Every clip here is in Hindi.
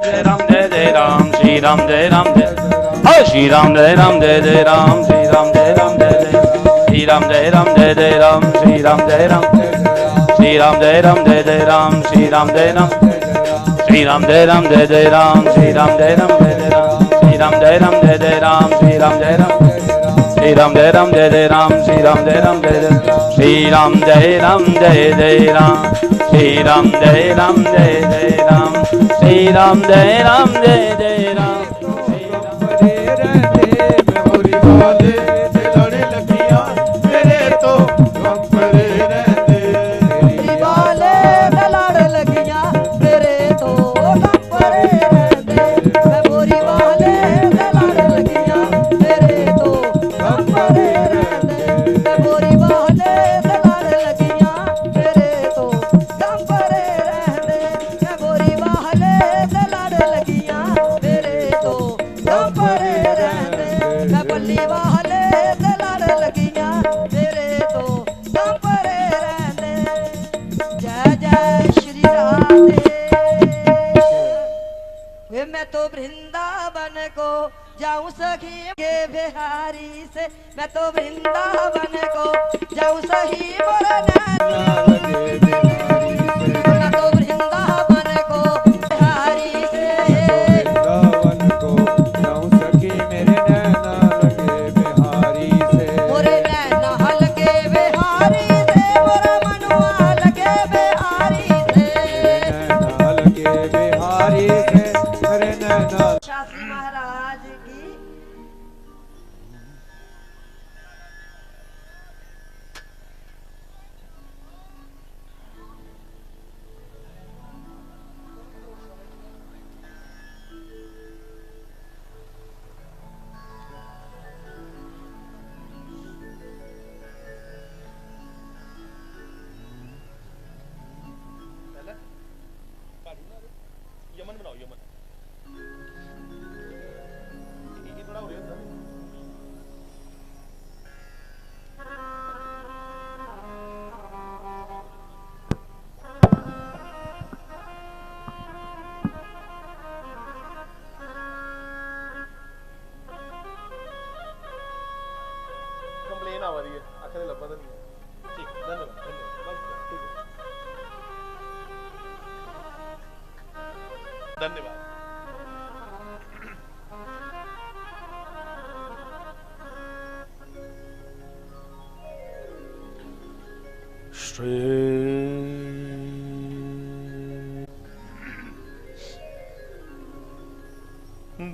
Ram Jai Ram, Shri Ram Jai Ram Jai, oh Shri Ram Jai Ram Jai Jai Ram, Shri Ram Jai Ram Jai Jai, Shri Ram Jai Ram Jai Jai Ram, Shri Ram Jai Ram, Shri Ram Jai Ram Jai Jai Ram, Shri Ram Jai Ram, Shri Ram Jai Ram Jai Jai Ram, Shri Ram Jai Ram Jai Jai Ram, Shri Ram Jai Ram Jai Jai Ram, Shri Ram Jai Ram, Shri Ram Jai Ram Jai Jai Ram, Shri Ram Jai Ram Jai Jai, Shri Ram Jai Ram Jai Jai Ram, Shri Ram Jai Ram Jai Jai Ram, Shri Ram Jai Ram Jai Jai Ram. मैं तो वृंदावन को जाऊं सखी के बिहारी से, मैं तो वृंदावन को जाऊं सही मोर मैं तो वृंदावन को बिहारी से, वृंदावन को जाऊं सखी मेरे नैना लगे बिहारी से, मोरे नैना लगे बिहारी से, मोर मनुआ लगे बिहारी से, नैना लगे बिहारी से। शास्त्री महाराज की यमन बनाओ, यमन कंप्लेन आ रही है, आखिर लब्बा तो नहीं है। ठीक, धन्यवाद धन्यवाद, ठीक है, धन्यवाद। श्री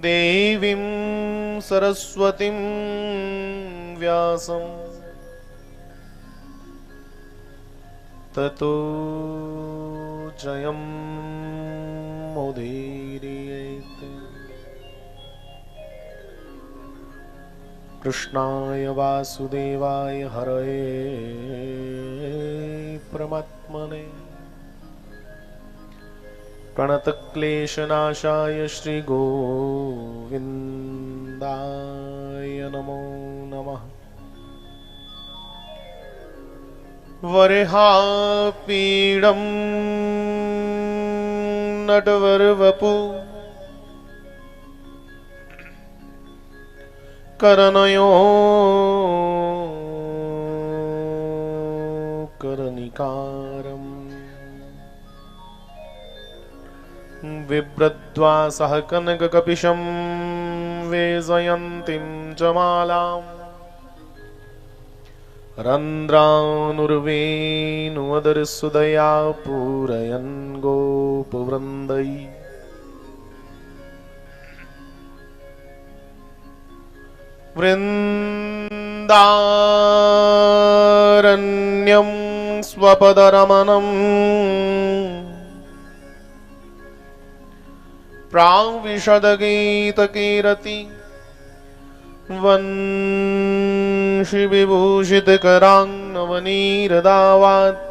देवीं सरस्वतीं व्यासं ततो जयमुदीरयेत्। कृष्णाय वासुदेवाय हरये परमात्मने प्रणतक्लेशनाशाय श्रीगोविन्दाय नमो नमः। वरेहापीडं नटवरवपु करनयो करनिकारम् बिभ्रद्वासः कनककपिशं वेजयन्तीं च मालाम् रन्ध्रानुर्वेणुवदरसुदया पूरयन् गोपवृन्दै। वृन्दारण्यं स्वपदरमणम् प्राविशदगीतकीरति वंशि विभूषितकरान्नवनीरदावात्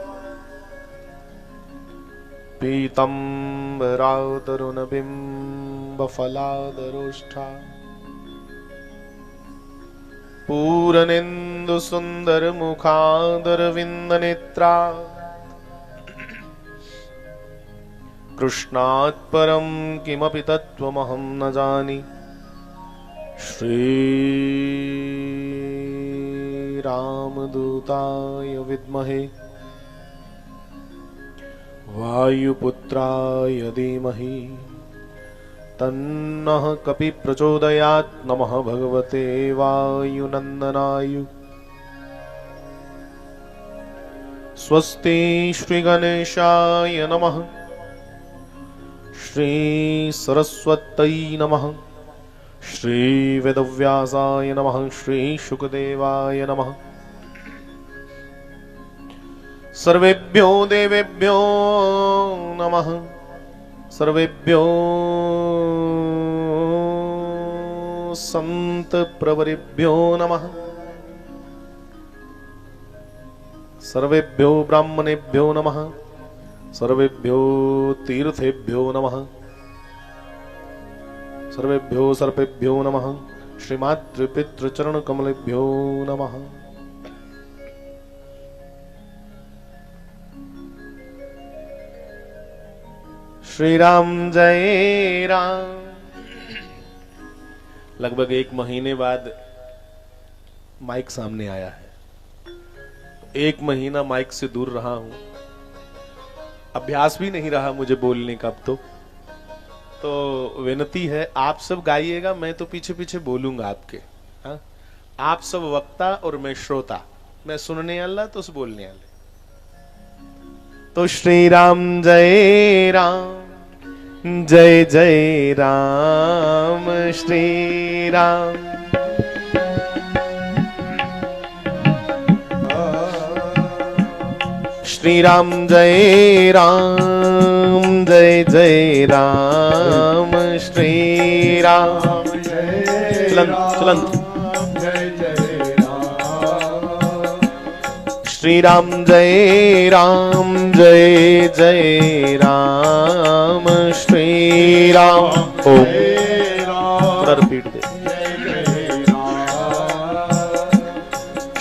पीतम्बरातरुणबिम्बफलादरोष्ठा पूरनेन्दुसुन्दरमुखादरविन्दनेत्रा कृष्णात् परं किमपि तत्त्वमहं न जानि। श्रीरामदूताय विद्महे वायुपुत्राय धीमहि तन्नः कपि प्रचोदयात्। नमः भगवते वायुनन्दनाय। स्वस्ति श्री गणेशाय नमः। श्री सरस्वत्यै नमः। श्री वेदव्यासाय नमः। श्री शुकदेवाय नमः। सर्वेभ्यो देवेभ्यो नमः। सर्वेभ्यो संत प्रवरेभ्यो नमः। सर्वेभ्यो ब्राह्मणेभ्यो नमः। सर्वेभ्यो तीर्थेभ्यो नमः। सर्वेभ्यो सर्पेभ्यो नमः। श्रीमातृपितृचरणकमलेभ्यो नमः। श्री राम जय राम। लगभग 1 महीने बाद माइक सामने आया है। 1 महीना माइक से दूर रहा हूं, अभ्यास भी नहीं रहा मुझे बोलने का। अब तो विनती है, आप सब गाइएगा, मैं तो पीछे पीछे बोलूंगा आपके। हाँ, आप सब वक्ता और मैं श्रोता, मैं सुनने वाला तो बोलने वाले। तो श्री राम जय राम, जय जय राम। श्री राम श्री राम जय राम, जय जय राम। श्री राम चलन जय जय राम। श्री राम जय राम, जय जय राम। श्री राम ओम रिपीट दे।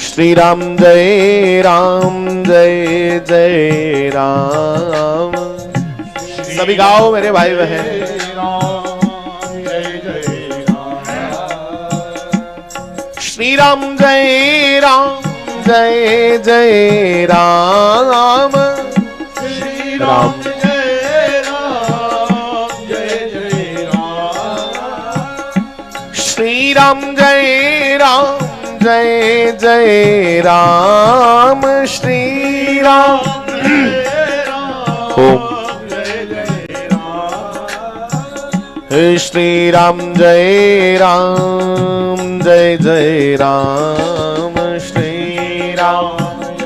श्री राम जय राम, जय जय राम। सभी गाओ मेरे भाई बहन। श्री राम जय राम, जय जय राम। राम जय राम, जय जय राम। श्री राम जय राम, जय जय राम। श्री राम ओम। श्री राम जय राम, जय जय राम। श्री राम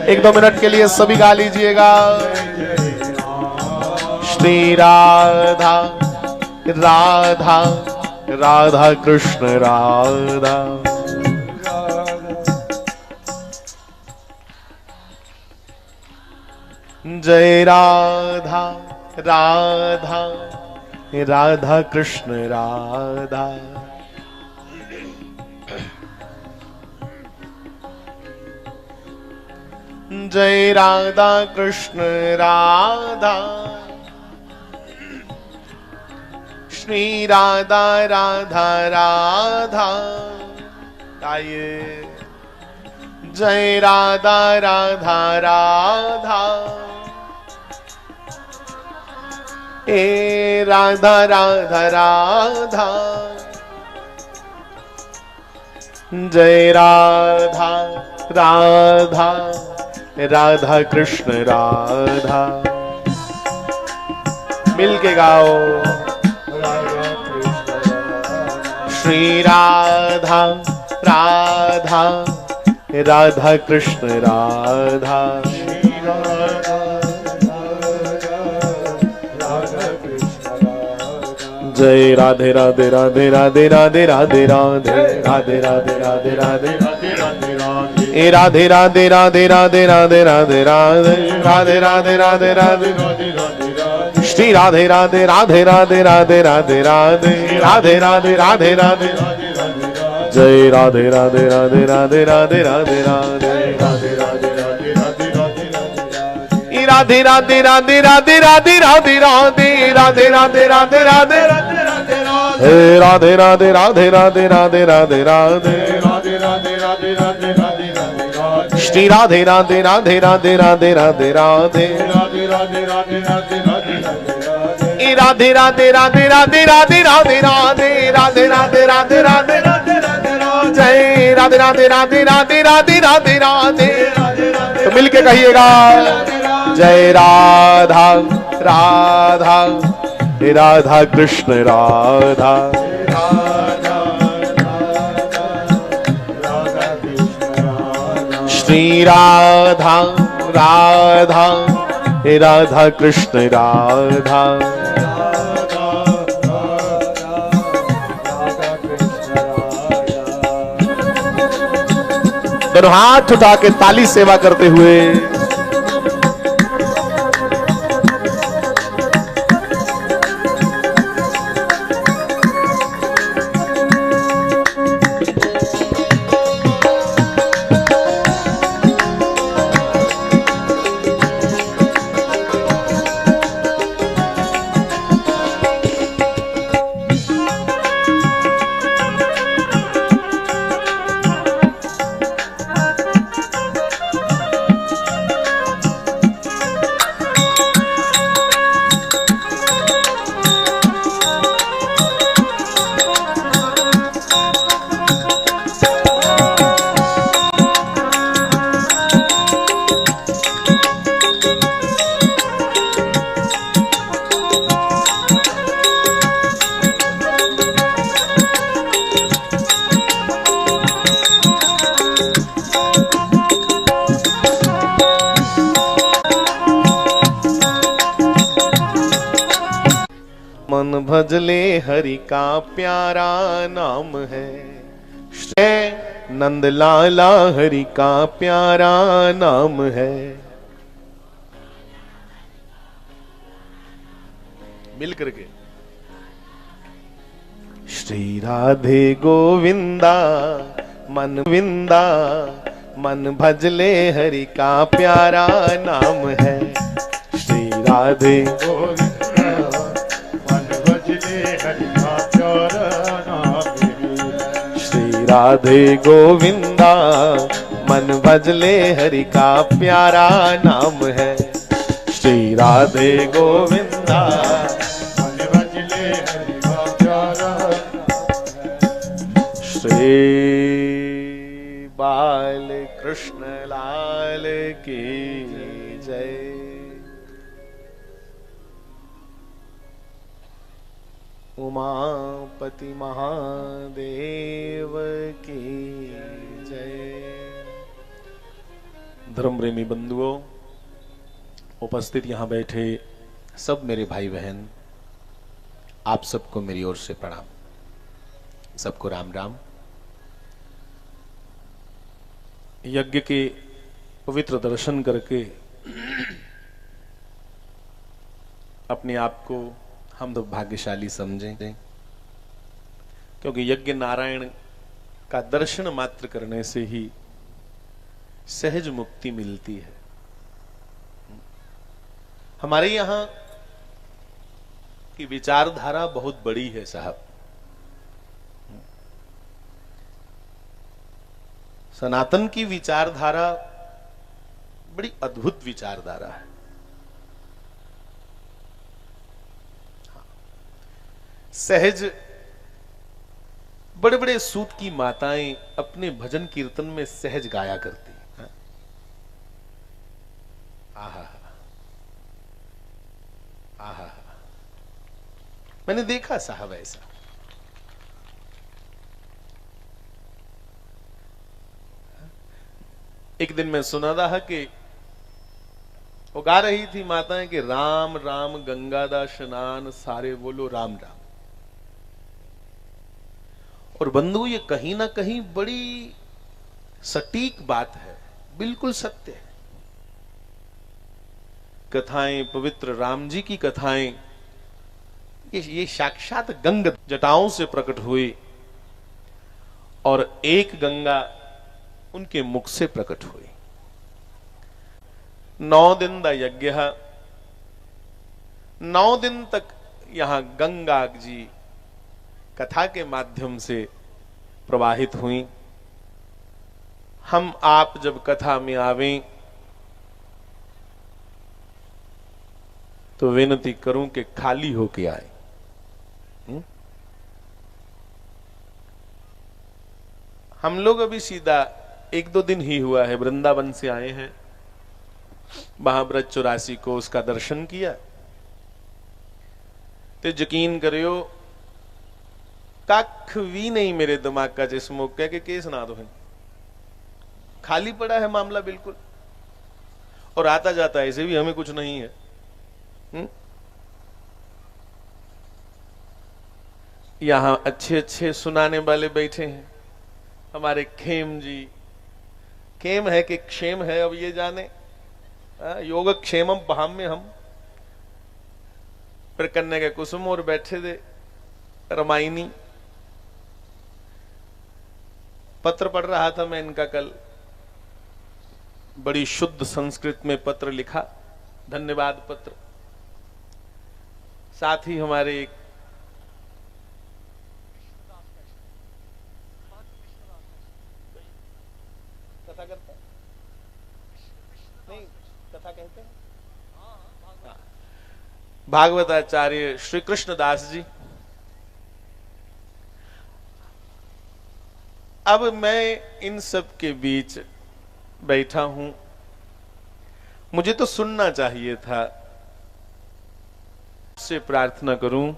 1-2 मिनट के लिए सभी गा लीजिएगा। श्री राधा राधा राधा कृष्ण राधा। जय राधा राधा राधा कृष्ण राधा। जय राधा कृष्ण राधा। श्री राधा राधा राधा। आइए। जय राधा राधा राधा। ए राधा राधा राधा। जय राधा राधा राधा कृष्ण राधा। मिल के गाओ। श्री राधा राधा राधा कृष्ण राधा। जय राधे राधे राधे राधे राधे राधे राधे राधे राधे राधे राधे ए राधे राधे राधे राधे राधे राधे राधे राधे राधे राधे राधे। श्री राधे राधे राधे राधे राधे राधे राधे राधे राधे राधे राधे। जय राधे राधे राधे राधे राधे राधे राधे राधे राधे राधे राधे। राधे राधे राधे राधे राधे राधे राधे राधे राधे राधे राधे हे राधे राधे राधे राधे राधे राधे राधे श्री राधे राधे राधे राधे राधे राधे राधे राधे राधे राधे राधे राधे राधे राधे राधे राधे जय राधे राधे राधे राधे राधे राधे राधे तो मिलके कहिएगा जय राधा राधा राधा कृष्ण राधा श्री राधा राधा राधा कृष्ण राधा दोनों हाथ उठा के ताली सेवा करते हुए मन भजले हरि का प्यारा नाम है श्री नंद लाला हरि का प्यारा नाम है मिल करके श्री राधे गोविंदा मन विंदा मन भजले हरि का प्यारा नाम है श्री राधे गोविंदा श्री राधे गोविंदा मन भजले हरि का प्यारा नाम है श्री राधे गोविंदा मन भजले हरि का प्यारा श्री बाल कृष्ण लाल की जय। उमापति महादेव की जय। धर्म प्रेमी बंधुओं, उपस्थित यहां बैठे सब मेरे भाई बहन, आप सबको मेरी ओर से प्रणाम, सबको राम राम। यज्ञ के पवित्र दर्शन करके अपने आप को हम तो भाग्यशाली समझें, क्योंकि यज्ञ नारायण का दर्शन मात्र करने से ही सहज मुक्ति मिलती है। हमारे यहां की विचारधारा बहुत बड़ी है साहब। सनातन की विचारधारा बड़ी अद्भुत विचारधारा है। सहज बड़े बड़े सूत की माताएं अपने भजन कीर्तन में सहज गाया करती हैं। आहा आहा, मैंने देखा साहब ऐसा। एक दिन मैं सुना था कि वो गा रही थी माताएं कि राम राम गंगा दा स्नान सारे बोलो राम राम। और बंधु, ये कहीं ना कहीं बड़ी सटीक बात है, बिल्कुल सत्य है। कथाएं, पवित्र राम जी की कथाएं, ये साक्षात गंग जटाओं से प्रकट हुई और एक गंगा उनके मुख से प्रकट हुई। 9 दिन दा यज्ञ, 9 दिन तक यहां गंगा जी कथा के माध्यम से प्रवाहित हुई। हम आप जब कथा में आवें तो विनती करूं कि खाली होके आए। हम लोग अभी सीधा 1-2 दिन ही हुआ है वृंदावन से आए हैं, महाव्रत 84 को उसका दर्शन किया। तो यकीन करियो कख भी नहीं मेरे दिमाग का जिस मौके के सुना दो है, खाली पड़ा है मामला बिल्कुल। और आता जाता ऐसे भी हमें कुछ नहीं है। यहां अच्छे अच्छे सुनाने वाले बैठे हैं, हमारे खेम जी। खेम है कि क्षेम है अब ये जाने, योग क्षेमम बहाम में हम फिर कन्या के कुसुम और बैठे थे रमायनी। पत्र पढ़ रहा था मैं इनका कल, बड़ी शुद्ध संस्कृत में पत्र लिखा, धन्यवाद पत्र। साथ ही हमारे एक कथा करता नहीं, कथा कहते हैं भागवताचार्य श्री कृष्णदास जी। अब मैं इन सब के बीच बैठा हूं, मुझे तो सुनना चाहिए था। से प्रार्थना करूं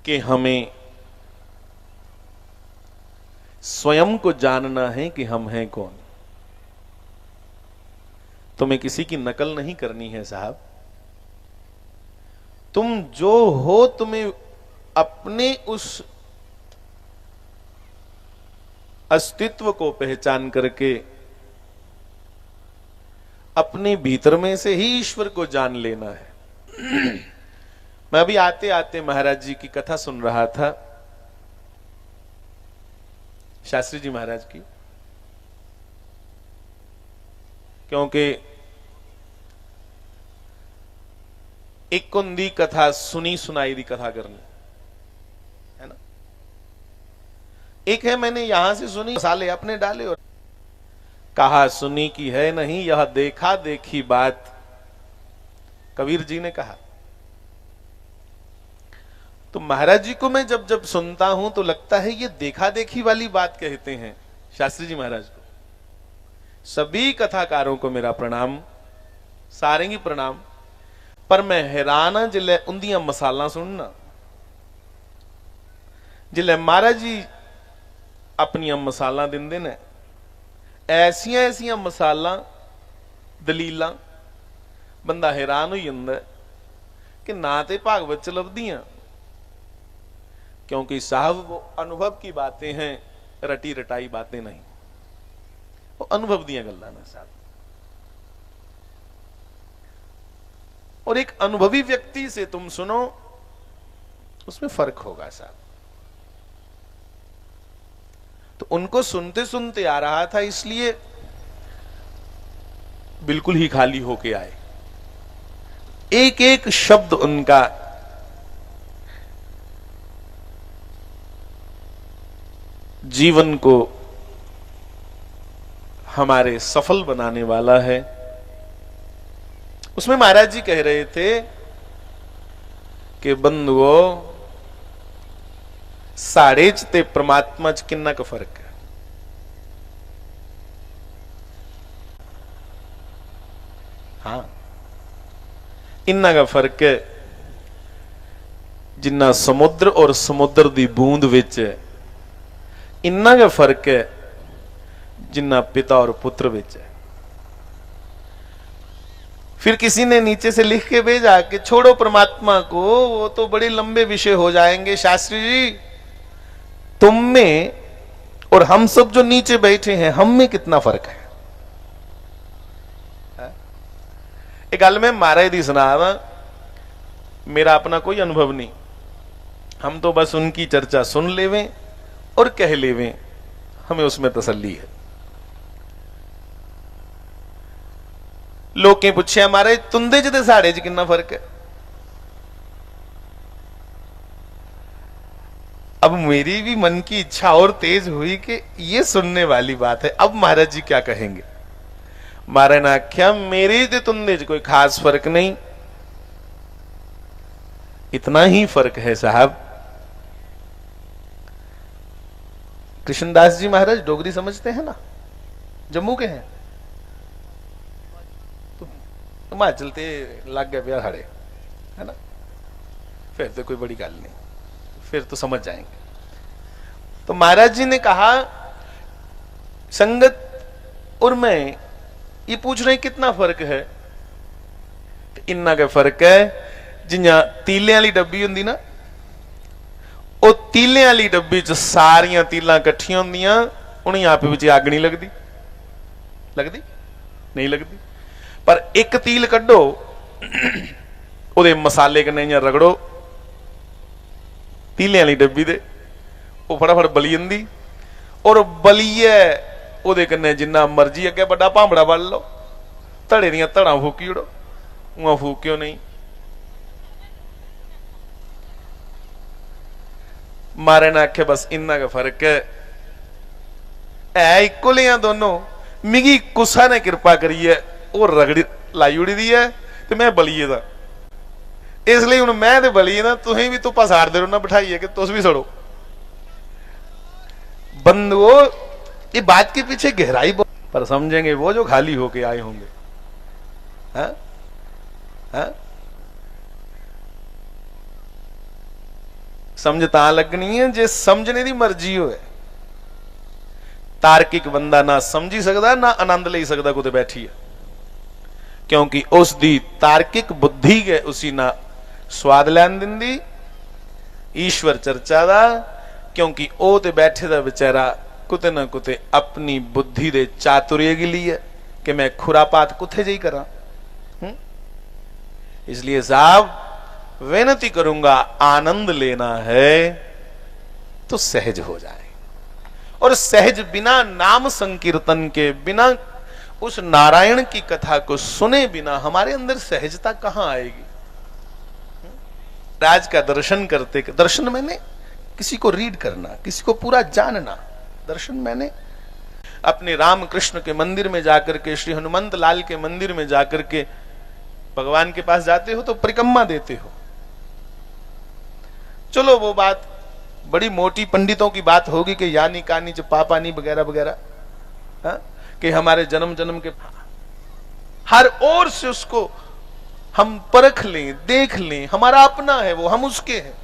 कि हमें स्वयं को जानना है कि हम हैं कौन। तुम्हें किसी की नकल नहीं करनी है साहब। तुम जो हो, तुम्हें अपने उस अस्तित्व को पहचान करके अपने भीतर में से ही ईश्वर को जान लेना है। मैं अभी आते आते महाराज जी की कथा सुन रहा था, शास्त्री जी महाराज की, क्योंकि एक कुंदी कथा सुनी सुनाई दी कथा करनी है ना। एक है मैंने यहां से सुनी, मसाले अपने डाले और कहा सुनी की है नहीं यह देखा देखी बात, कबीर जी ने कहा। तो महाराज जी को मैं जब जब सुनता हूं तो लगता है ये देखा देखी वाली बात कहते हैं शास्त्री जी महाराज को। सभी कथाकारों को मेरा प्रणाम, सारेंगी प्रणाम। पर मैं हैरान जिले उन्दियां मसाला सुनना, जिले महाराज जी अपनिया मसाला दिंदे ने, ऐसियां ऐसियां मसाला दलीलां, बंदा हैरान हो जांदा कि ना ते भागवत च लभदियां, क्योंकि साहब वो अनुभव की बातें हैं, रटी रटाई बातें नहीं, वो अनुभव दियां गल्लां ने साहब। और एक अनुभवी व्यक्ति से तुम सुनो, उसमें फर्क होगा साहब। तो उनको सुनते सुनते आ रहा था, इसलिए बिल्कुल ही खाली होके आए। एक एक शब्द उनका जीवन को हमारे सफल बनाने वाला है। उसमें महाराज जी कह रहे थे कि बंधुओं, साढ़े च ते परमात्मा च किन्ना का फर्क है। हाँ, इन्ना का फर्क है जिन्ना समुद्र और समुद्र दी बूंद विच है, इन्ना का फर्क है जिन्ना पिता और पुत्र विच है। फिर किसी ने नीचे से लिख के भेजा कि छोड़ो परमात्मा को, वो तो बड़े लंबे विषय हो जाएंगे। शास्त्री जी, तुम में और हम सब जो नीचे बैठे हैं, हम में कितना फर्क है। एक गल में महाराज दी सुना, मेरा अपना कोई अनुभव नहीं, हम तो बस उनकी चर्चा सुन लेवें और कह लेवें। हमें उसमें तसल्ली है। लोकें पूछे हमारे तुंदे च ते साड़े च कितना फर्क है। अब मेरी भी मन की इच्छा और तेज हुई कि ये सुनने वाली बात है, अब महाराज जी क्या कहेंगे। महाराज ने आख्या मेरे ते तुंदे च कोई खास फर्क नहीं, इतना ही फर्क है साहब। कृष्णदास जी महाराज डोगरी समझते हैं ना, जम्मू के हैं, तो हिमाचल ते लग गए प्यार हाड़े है ना, फिर तो कोई बड़ी गल नहीं, फिर तो समझ जाएंगे। तो महाराज जी ने कहा संगत और मैं ये पूछ रहे कितना फर्क है, तो इन्ना का फर्क है जियां तीले वाली डब्बी होंदी ना, वो तीले वाली डब्बी च सारियां तीलां कट्ठियां होंदियां, उन्हें आप विच अग नहीं लगदी, लगदी नहीं लगदी, पर एक तील कड्डो ओदे मसाले कन्नै इयां रगड़ो तीले वाली डब्बी दे, वो फटाफट बली जंदी, और बलिए ओदे कन्नै जिन्ना मर्जी अगे बड़ा भांबड़ा बल लो, धड़े दियां धड़ां फूकी उड़ो, उआं फूक्यो नहीं। मारे ने आखे बस इन्ना का फर्क है इको लिया दोनों, मिगी कुसा ने कृपा करी है वो रगड़ी लाई उड़ी दी है, तो मैं बलिए दा, इसलिए हुण मैं ते बलिए ना, तुसीं भी धुप्पा साड़दे रहो ना बिठाइए कि तुस भी सड़ो। बंदो ये बात के पीछे गहराई पर समझेंगे वो जो खाली होके आए होंगे। हाँ हाँ समझ तां लगनी है जे समझने की मर्जी हो। तार्किक बंदा ना समझी सकता ना आनंद ले सकता कुछ बैठी है, क्योंकि उसकी तार्किक बुद्धि के उसी ना स्वाद लैन दिंदी ईश्वर चर्चा का, क्योंकि ओ ते बैठे दा बेचारा कुते ना कुते अपनी बुद्धि दे चातुर्य के लिए कि मैं खुरापात कुथे जी करा। इसलिए साहब विनती करूंगा, आनंद लेना है तो सहज हो जाए, और सहज बिना नाम संकीर्तन के, बिना उस नारायण की कथा को सुने बिना हमारे अंदर सहजता कहां आएगी। राज का दर्शन करते, दर्शन मैंने किसी को रीड करना, किसी को पूरा जानना, दर्शन मैंने अपने राम कृष्ण के मंदिर में जाकर के, श्री हनुमंत लाल के मंदिर में जाकर के भगवान के पास जाते हो तो परिक्रमा देते हो। चलो वो बात बड़ी मोटी पंडितों की बात होगी कि यानी कानी च पापानी वगैरह वगैरह, कि हमारे जन्म जन्म के हर ओर से उसको हम परख लें, देख लें, हमारा अपना है वो, हम उसके हैं,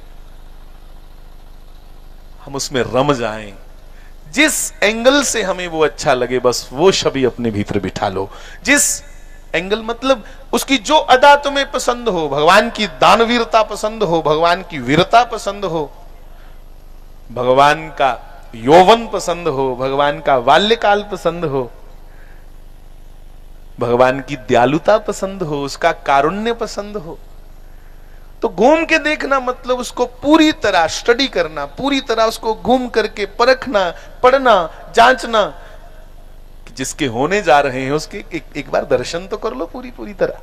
हम उसमें रम जाएं। जिस एंगल से हमें वो अच्छा लगे बस वो छवि अपने भीतर बिठा लो। जिस एंगल मतलब उसकी जो अदा तुम्हें पसंद हो, भगवान की दानवीरता पसंद हो, भगवान की वीरता पसंद हो, भगवान का यौवन पसंद हो, भगवान का बाल्यकाल पसंद हो, भगवान की दयालुता पसंद हो, उसका कारुण्य पसंद हो, तो घूम के देखना मतलब उसको पूरी तरह स्टडी करना, पूरी तरह उसको घूम करके परखना, पढ़ना, जांचना, जिसके होने जा रहे हैं उसके एक बार दर्शन तो कर लो पूरी तरह।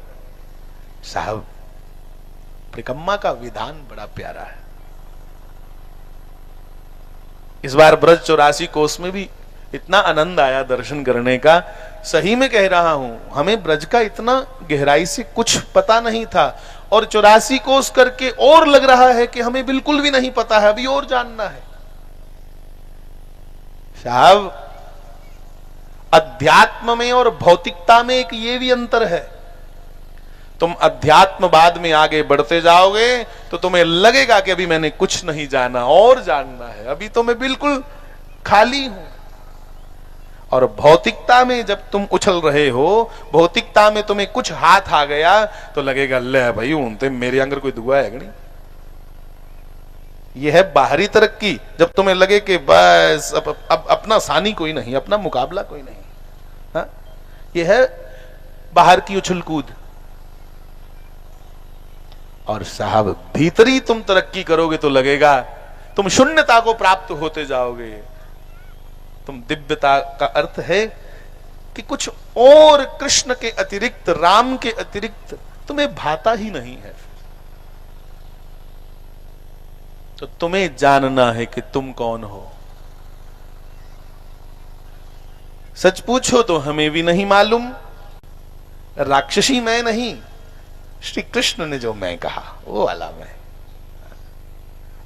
साहब परिक्रमा का विधान बड़ा प्यारा है। इस बार ब्रज 84 कोस में भी इतना आनंद आया दर्शन करने का, सही में कह रहा हूं, हमें ब्रज का इतना गहराई से कुछ पता नहीं था, और 84 कोस करके और लग रहा है कि हमें बिल्कुल भी नहीं पता है, अभी और जानना है। साहब अध्यात्म में और भौतिकता में एक ये भी अंतर है। तुम अध्यात्मवाद में आगे बढ़ते जाओगे तो तुम्हें लगेगा कि अभी मैंने कुछ नहीं जाना, और जानना है, अभी तो मैं बिल्कुल खाली हूं। और भौतिकता में जब तुम उछल रहे हो, भौतिकता में तुम्हें कुछ हाथ आ गया तो लगेगा ले भाई हूं तो मेरे अंदर कोई दुआ है नहीं। यह है बाहरी तरक्की, जब तुम्हें लगे कि बस अब अपना सानी कोई नहीं, अपना मुकाबला कोई नहीं। हाँ? यह है बाहर की उछल कूद। और साहब भीतरी तुम तरक्की करोगे तो लगेगा तुम शून्यता को प्राप्त होते जाओगे। तुम दिव्यता का अर्थ है कि कुछ और कृष्ण के अतिरिक्त, राम के अतिरिक्त तुम्हें भाता ही नहीं है। तो तुम्हें जानना है कि तुम कौन हो। सच पूछो तो हमें भी नहीं मालूम। राक्षसी मैं नहीं, श्री कृष्ण ने जो मैं कहा वो वाला मैं।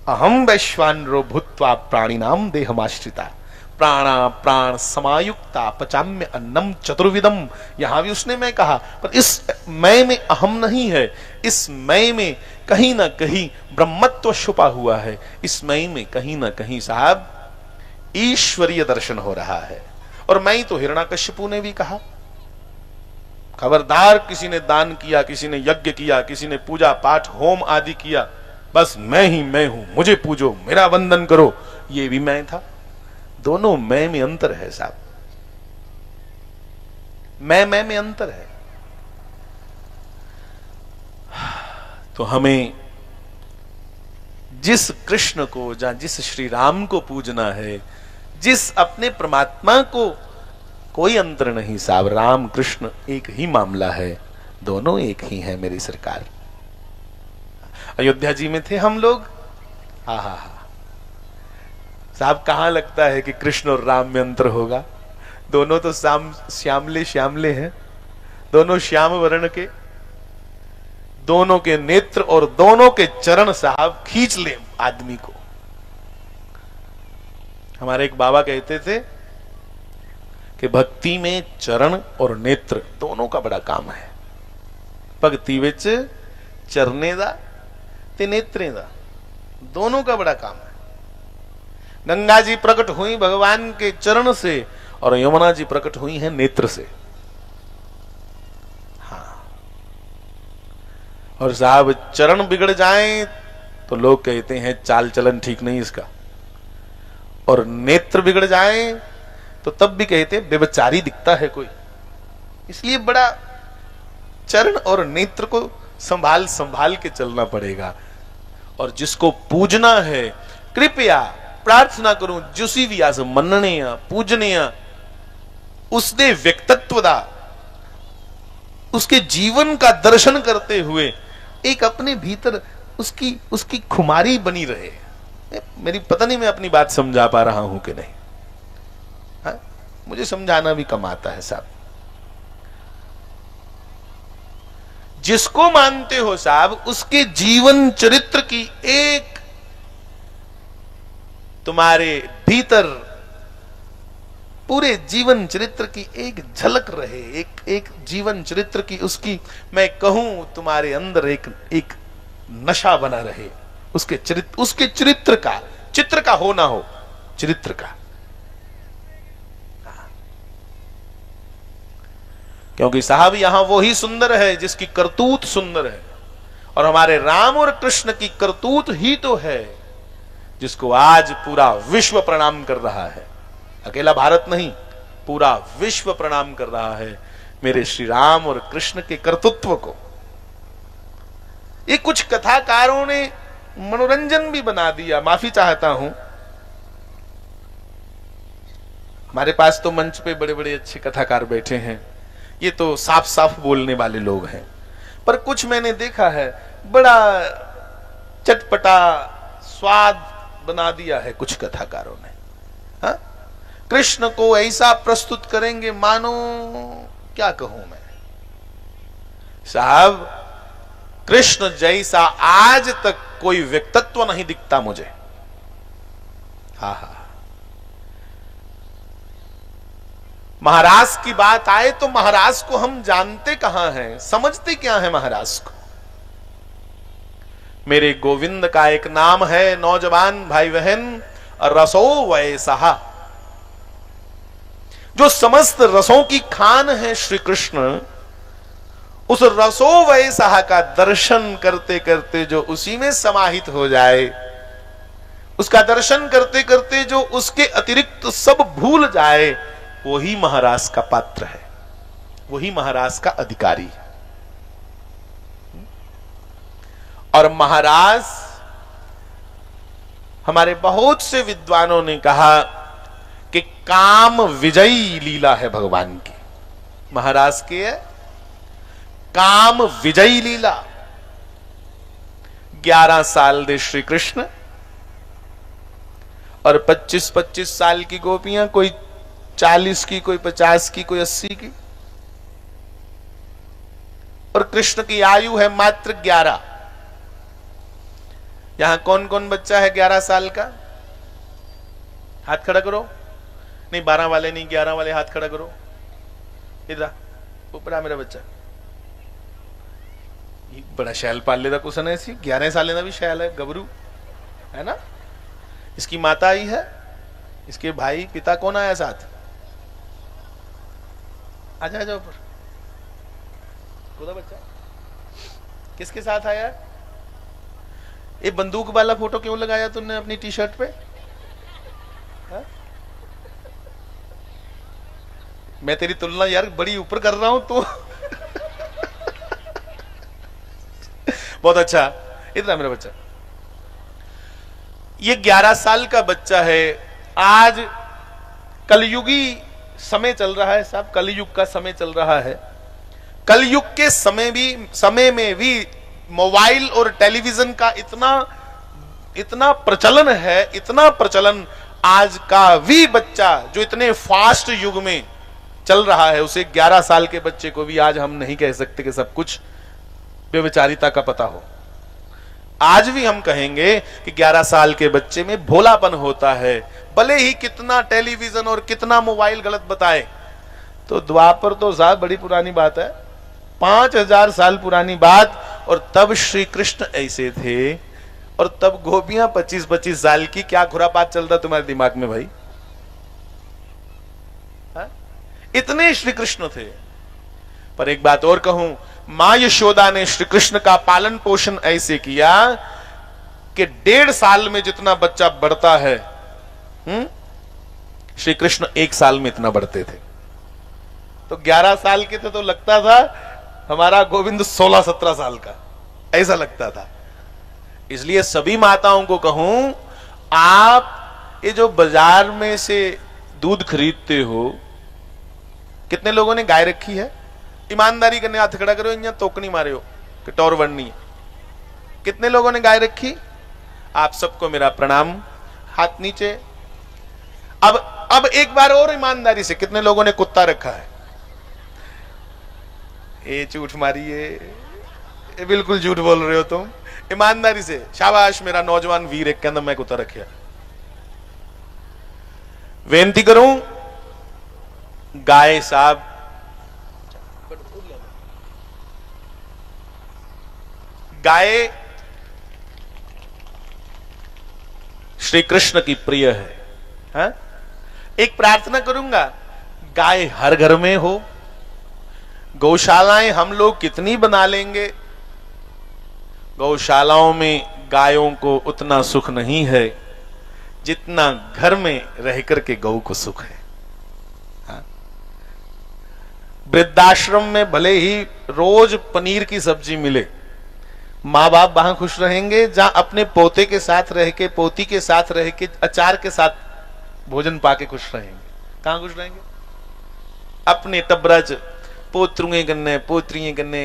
अहम वैश्वानरो भूत्वा प्राणिनाम देहमाश्रिता प्राणा प्राण समायुक्ता पचाम्य अन्नम चतुर्विधम। यहां भी उसने मैं कहा, पर इस मैं में अहम नहीं है। इस मैं में कहीं ना कहीं ब्रह्मत्व छुपा हुआ है। इस मैं में कहीं ना कहीं साहब ईश्वरीय दर्शन हो रहा है। और मैं तो हिरण्याकश्यपु ने भी कहा, खबरदार किसी ने दान किया, किसी ने यज्ञ किया, किसी ने पूजा पाठ होम आदि किया, बस मैं ही मैं हूं, मुझे पूजो, मेरा वंदन करो, ये भी मैं था। दोनों मैं में अंतर है साहब। मैं में अंतर है। तो हमें जिस कृष्ण को, जिस श्री राम को पूजना है, जिस अपने परमात्मा को, कोई अंतर नहीं साहब। राम कृष्ण एक ही मामला है, दोनों एक ही हैं मेरी सरकार। अयोध्या जी में थे हम लोग, हा हा हा साहब, कहां लगता है कि कृष्ण और राम में अंतर होगा। दोनों तो श्यामले श्यामले हैं, दोनों श्याम वर्ण के, दोनों के नेत्र और दोनों के चरण साहब खींच ले आदमी को। हमारे एक बाबा कहते थे कि भक्ति में चरण और नेत्र दोनों का बड़ा काम है। भक्ति विच चरने दा ते नेत्रे दा दोनों का बड़ा काम है। गंगा जी प्रकट हुई भगवान के चरण से और यमुना जी प्रकट हुई हैं नेत्र से। हाँ, और साहब चरण बिगड़ जाएं तो लोग कहते हैं चाल चलन ठीक नहीं इसका, और नेत्र बिगड़ जाएं तो तब भी कहते हैं बेबचारी दिखता है कोई। इसलिए बड़ा चरण और नेत्र को संभाल संभाल के चलना पड़ेगा। और जिसको पूजना है, कृपया प्रार्थना करूं जुसी भी आज मनने पूजने उसदे व्यक्तित्व दा, उसके जीवन का दर्शन करते हुए एक अपने भीतर उसकी खुमारी बनी रहे। मेरी पता नहीं मैं अपनी बात समझा पा रहा हूं कि नहीं। हाँ? मुझे समझाना भी कम आता है साहब। जिसको मानते हो साहब, उसके जीवन चरित्र की एक तुम्हारे भीतर पूरे जीवन चरित्र की एक झलक रहे, एक जीवन चरित्र की उसकी मैं कहूं तुम्हारे अंदर एक नशा बना रहे, उसके चरित्र का, चित्र का हो ना हो, चरित्र का। क्योंकि साहब यहां वो ही सुंदर है जिसकी करतूत सुंदर है, और हमारे राम और कृष्ण की करतूत ही तो है जिसको आज पूरा विश्व प्रणाम कर रहा है। अकेला भारत नहीं, पूरा विश्व प्रणाम कर रहा है मेरे श्री राम और कृष्ण के कर्तृत्व को। ये कुछ कथाकारों ने मनोरंजन भी बना दिया, माफी चाहता हूं। हमारे पास तो मंच पे बड़े बड़े अच्छे कथाकार बैठे हैं, ये तो साफ साफ बोलने वाले लोग हैं, पर कुछ मैंने देखा है बड़ा चटपटा स्वाद बना दिया है कुछ कथाकारों ने। हा? कृष्ण को ऐसा प्रस्तुत करेंगे मानो, क्या कहूं मैं साहब, कृष्ण जैसा आज तक कोई व्यक्तित्व नहीं दिखता मुझे। हा हा, महाराज की बात आए तो महाराज को हम जानते कहां हैं, समझते क्या है महाराज को। मेरे गोविंद का एक नाम है, नौजवान भाई बहन, रसो वैसा, जो समस्त रसों की खान है श्री कृष्ण। उस रसो वैसा का दर्शन करते करते जो उसी में समाहित हो जाए, उसका दर्शन करते करते जो उसके अतिरिक्त सब भूल जाए, वही महाराज का पात्र है, वही महाराज का अधिकारी है। और महाराज, हमारे बहुत से विद्वानों ने कहा कि काम विजयी लीला है भगवान की, महाराज की है काम विजयी लीला। 11 साल दे श्री कृष्ण और 25-25 साल की गोपियां, कोई 40 की, कोई 50 की, कोई 80 की, और कृष्ण की आयु है मात्र 11। यहां कौन कौन बच्चा है 11 साल का? हाथ खड़ा करो। नहीं 12 वाले नहीं, 11 वाले हाथ खड़ा करो। इधर ऊपर आ मेरा बच्चा, ये बड़ा शैल पाल लेता कुछ नहीं, ऐसी 11 साल का भी शैल है, गबरू है ना। इसकी माता आई है, इसके भाई पिता कौन आया साथ? आजा आजा ऊपर। खुदा बच्चा किसके साथ आया? ये बंदूक वाला फोटो क्यों लगाया तुमने अपनी टी शर्ट पे? हा? मैं तेरी तुलना यार बड़ी ऊपर कर रहा हूं तो बहुत अच्छा। इतना मेरा बच्चा, ये 11 साल का बच्चा है। आज कलयुगी समय चल रहा है साहब, कलयुग का समय चल रहा है। कलयुग के समय में भी मोबाइल और टेलीविजन का इतना प्रचलन है, इतना प्रचलन। आज का भी बच्चा जो इतने फास्ट युग में चल रहा है, उसे 11 साल के बच्चे को भी आज हम नहीं कह सकते कि सब कुछ व्यभिचारिता का पता हो। आज भी हम कहेंगे कि 11 साल के बच्चे में भोलापन होता है, भले ही कितना टेलीविजन और कितना मोबाइल गलत बताए। तो द्वापर तो साहब बड़ी पुरानी बात है, 5000 साल पुरानी बात। और तब श्री कृष्ण ऐसे थे, और तब गोपियां 25-25 साल की। क्या खुरापात चलता तुम्हारे दिमाग में भाई? हा? इतने श्री कृष्ण थे। पर एक बात और कहूं, मां यशोदा ने श्री कृष्ण का पालन पोषण ऐसे किया कि 1.5 साल में जितना बच्चा बढ़ता है, श्री कृष्ण 1 साल में इतना बढ़ते थे। तो 11 साल के थे तो लगता था हमारा गोविंद 16-17 साल का, ऐसा लगता था। इसलिए सभी माताओं को कहूं, आप ये जो बाजार में से दूध खरीदते हो, कितने लोगों ने गाय रखी है? ईमानदारी करने हाथ खड़ा करो, यहाँ तोकनी मारे हो कि टोर वरनी। कितने लोगों ने गाय रखी? आप सबको मेरा प्रणाम, हाथ नीचे। अब एक बार और ईमानदारी से, कितने लोगों ने कुत्ता रखा है? ये झूठ मारिए, ये बिल्कुल झूठ बोल रहे हो तुम। ईमानदारी से शाबाश, मेरा नौजवान वीर एक कहना मैं कुत्ता रखिया। बेनती करूं, गाय साहब गाय श्री कृष्ण की प्रिय है, हा? एक प्रार्थना करूंगा, गाय हर घर में हो। गौशालाएं हम लोग कितनी बना लेंगे, गौशालाओं में गायों को उतना सुख नहीं है जितना घर में रह करके गौ को सुख है। हाँ? वृद्धाश्रम में भले ही रोज पनीर की सब्जी मिले, माँ बाप वहां खुश रहेंगे जहां अपने पोते के साथ रह के, पोती के साथ रह के, अचार के साथ भोजन पाके खुश रहेंगे। कहां खुश रहेंगे? अपने टबरज पोतरुए गन्ने पोतरिये गन्ने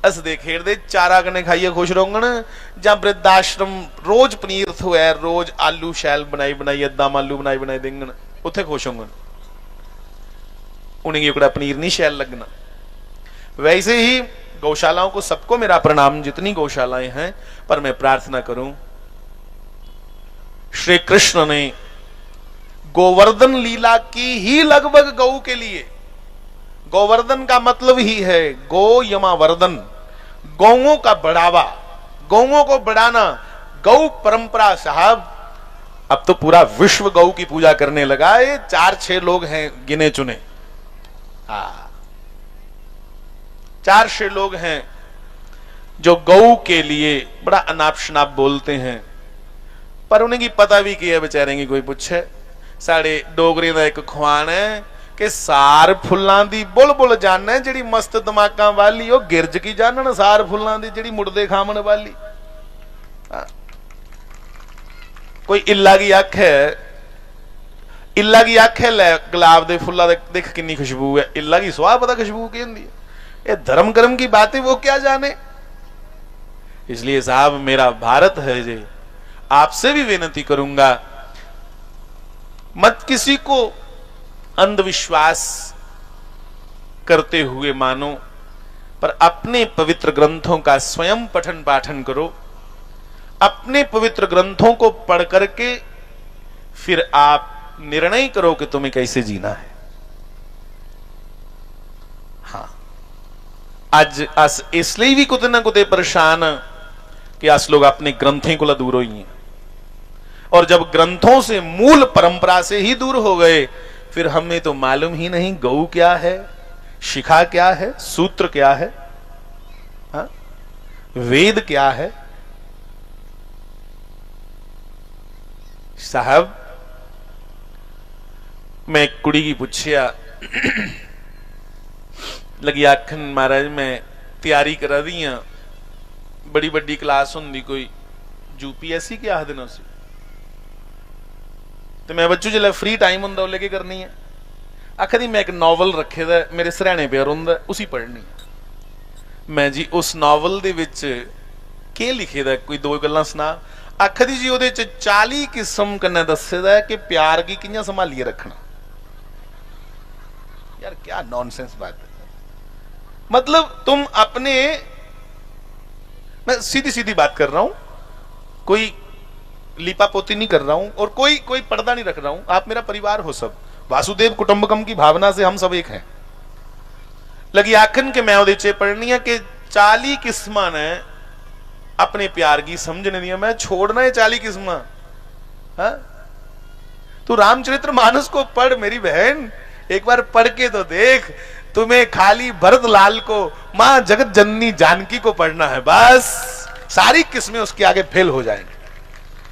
हसदे खेड़दे चारा कन्ने खाइए खुश रहोगे। जहां वृद्धाश्रम रोज पनीर थो है, रोज आलू शैल बनाई बनाई दम आलू बनाई बनाई देंगे, उत्थे खुश होंगे। उन्हें एकड़ा पनीर नहीं शैल लगना। वैसे ही गौशालाओं को सबको मेरा प्रणाम, जितनी गौशालाएं हैं। पर मैं प्रार्थना करूं, श्री कृष्ण ने गोवर्धन लीला की ही लगभग गौ के लिए, गोवर्धन का मतलब ही है गो यमावर्धन, गौओं का बढ़ावा, गौओं को बढ़ाना। गौ परंपरा साहब अब तो पूरा विश्व गौ की पूजा करने लगा। ये 4-6 लोग हैं गिने चुने, 4-6 लोग हैं जो गौ के लिए बड़ा अनाप शनाप बोलते हैं। पर उन्हें की पता भी किया बेचारे की कोई पूछे। साढ़े डोगरे का एक खुआन है कि सार फुल्लां दी बुलबुल जानना, जिहड़ी मस्त दिमागां वाली ओ गिरज की जानन, सार फुल्लां दी जिहड़ी मुड़दे खामन वाली। कोई इल्ला की अख है, इल्ला की अख है लै गुलाब के फुल्ला देख कितनी खुशबू है, इल्ला की स्वाह पता खुशबू की होंगी है। ये धर्म कर्म की बातें वो क्या जाने। इसलिए साहब मेरा भारत है जी, आपसे भी विनती करूंगा मत किसी को अंधविश्वास करते हुए मानो, पर अपने पवित्र ग्रंथों का स्वयं पठन पाठन करो। अपने पवित्र ग्रंथों को पढ़ करके फिर आप निर्णय करो कि तुम्हें कैसे जीना है। हाँ, आज अस इसलिए भी कुछ ना कुछ परेशान कि अस लोग अपने ग्रंथों को दूर ही हैं, और जब ग्रंथों से मूल परंपरा से ही दूर हो गए फिर हमें तो मालूम ही नहीं गौ क्या है, शिखा क्या है, सूत्र क्या है, हाँ? वेद क्या है। साहब मैं एक कुड़ी की पूछिया लगी आखन महाराज मैं तैयारी करा दी हां, बड़ी बड़ी क्लास होंगी कोई यूपीएससी क्या आखदे ने उसे, तो मैं बच्चों जिले फ्री टाइम होंदा लेके करनी है। आखदी मैं एक नॉवल रखे दा मेरे सरहने पे रोंदा उसी पढ़नी है। मैं जी उस नॉवल दे विच के लिखे दा कोई दो गल्लां सुना। आखदी जी ओदे च 40 किस्म कन्ने दस्से दा कि प्यार की कियां संभालिए रखना। यार क्या नॉनसेंस बात है। मतलब तुम अपने, मैं सीधी सीधी बात कर रहा हूं, कोई लीपापोती नहीं कर रहा हूं और कोई पर्दा नहीं रख रहा हूं। आप मेरा परिवार हो, सब वासुदेव कुटुंबकम की भावना से हम सब एक हैं। लगी आखन के मैं ओदे च पढ़नी है कि 40 किस्मां ने अपने प्यार की समझने दिया। मैं छोड़ना है 40 किस्मां। तू रामचरित्र मानस को पढ़ मेरी बहन, एक बार पढ़ के तो देख। तुम्हें खाली भरत लाल को, मां जगत जननी जानकी को पढ़ना है, बस सारी किस्में उसके आगे फेल हो जाएंगे।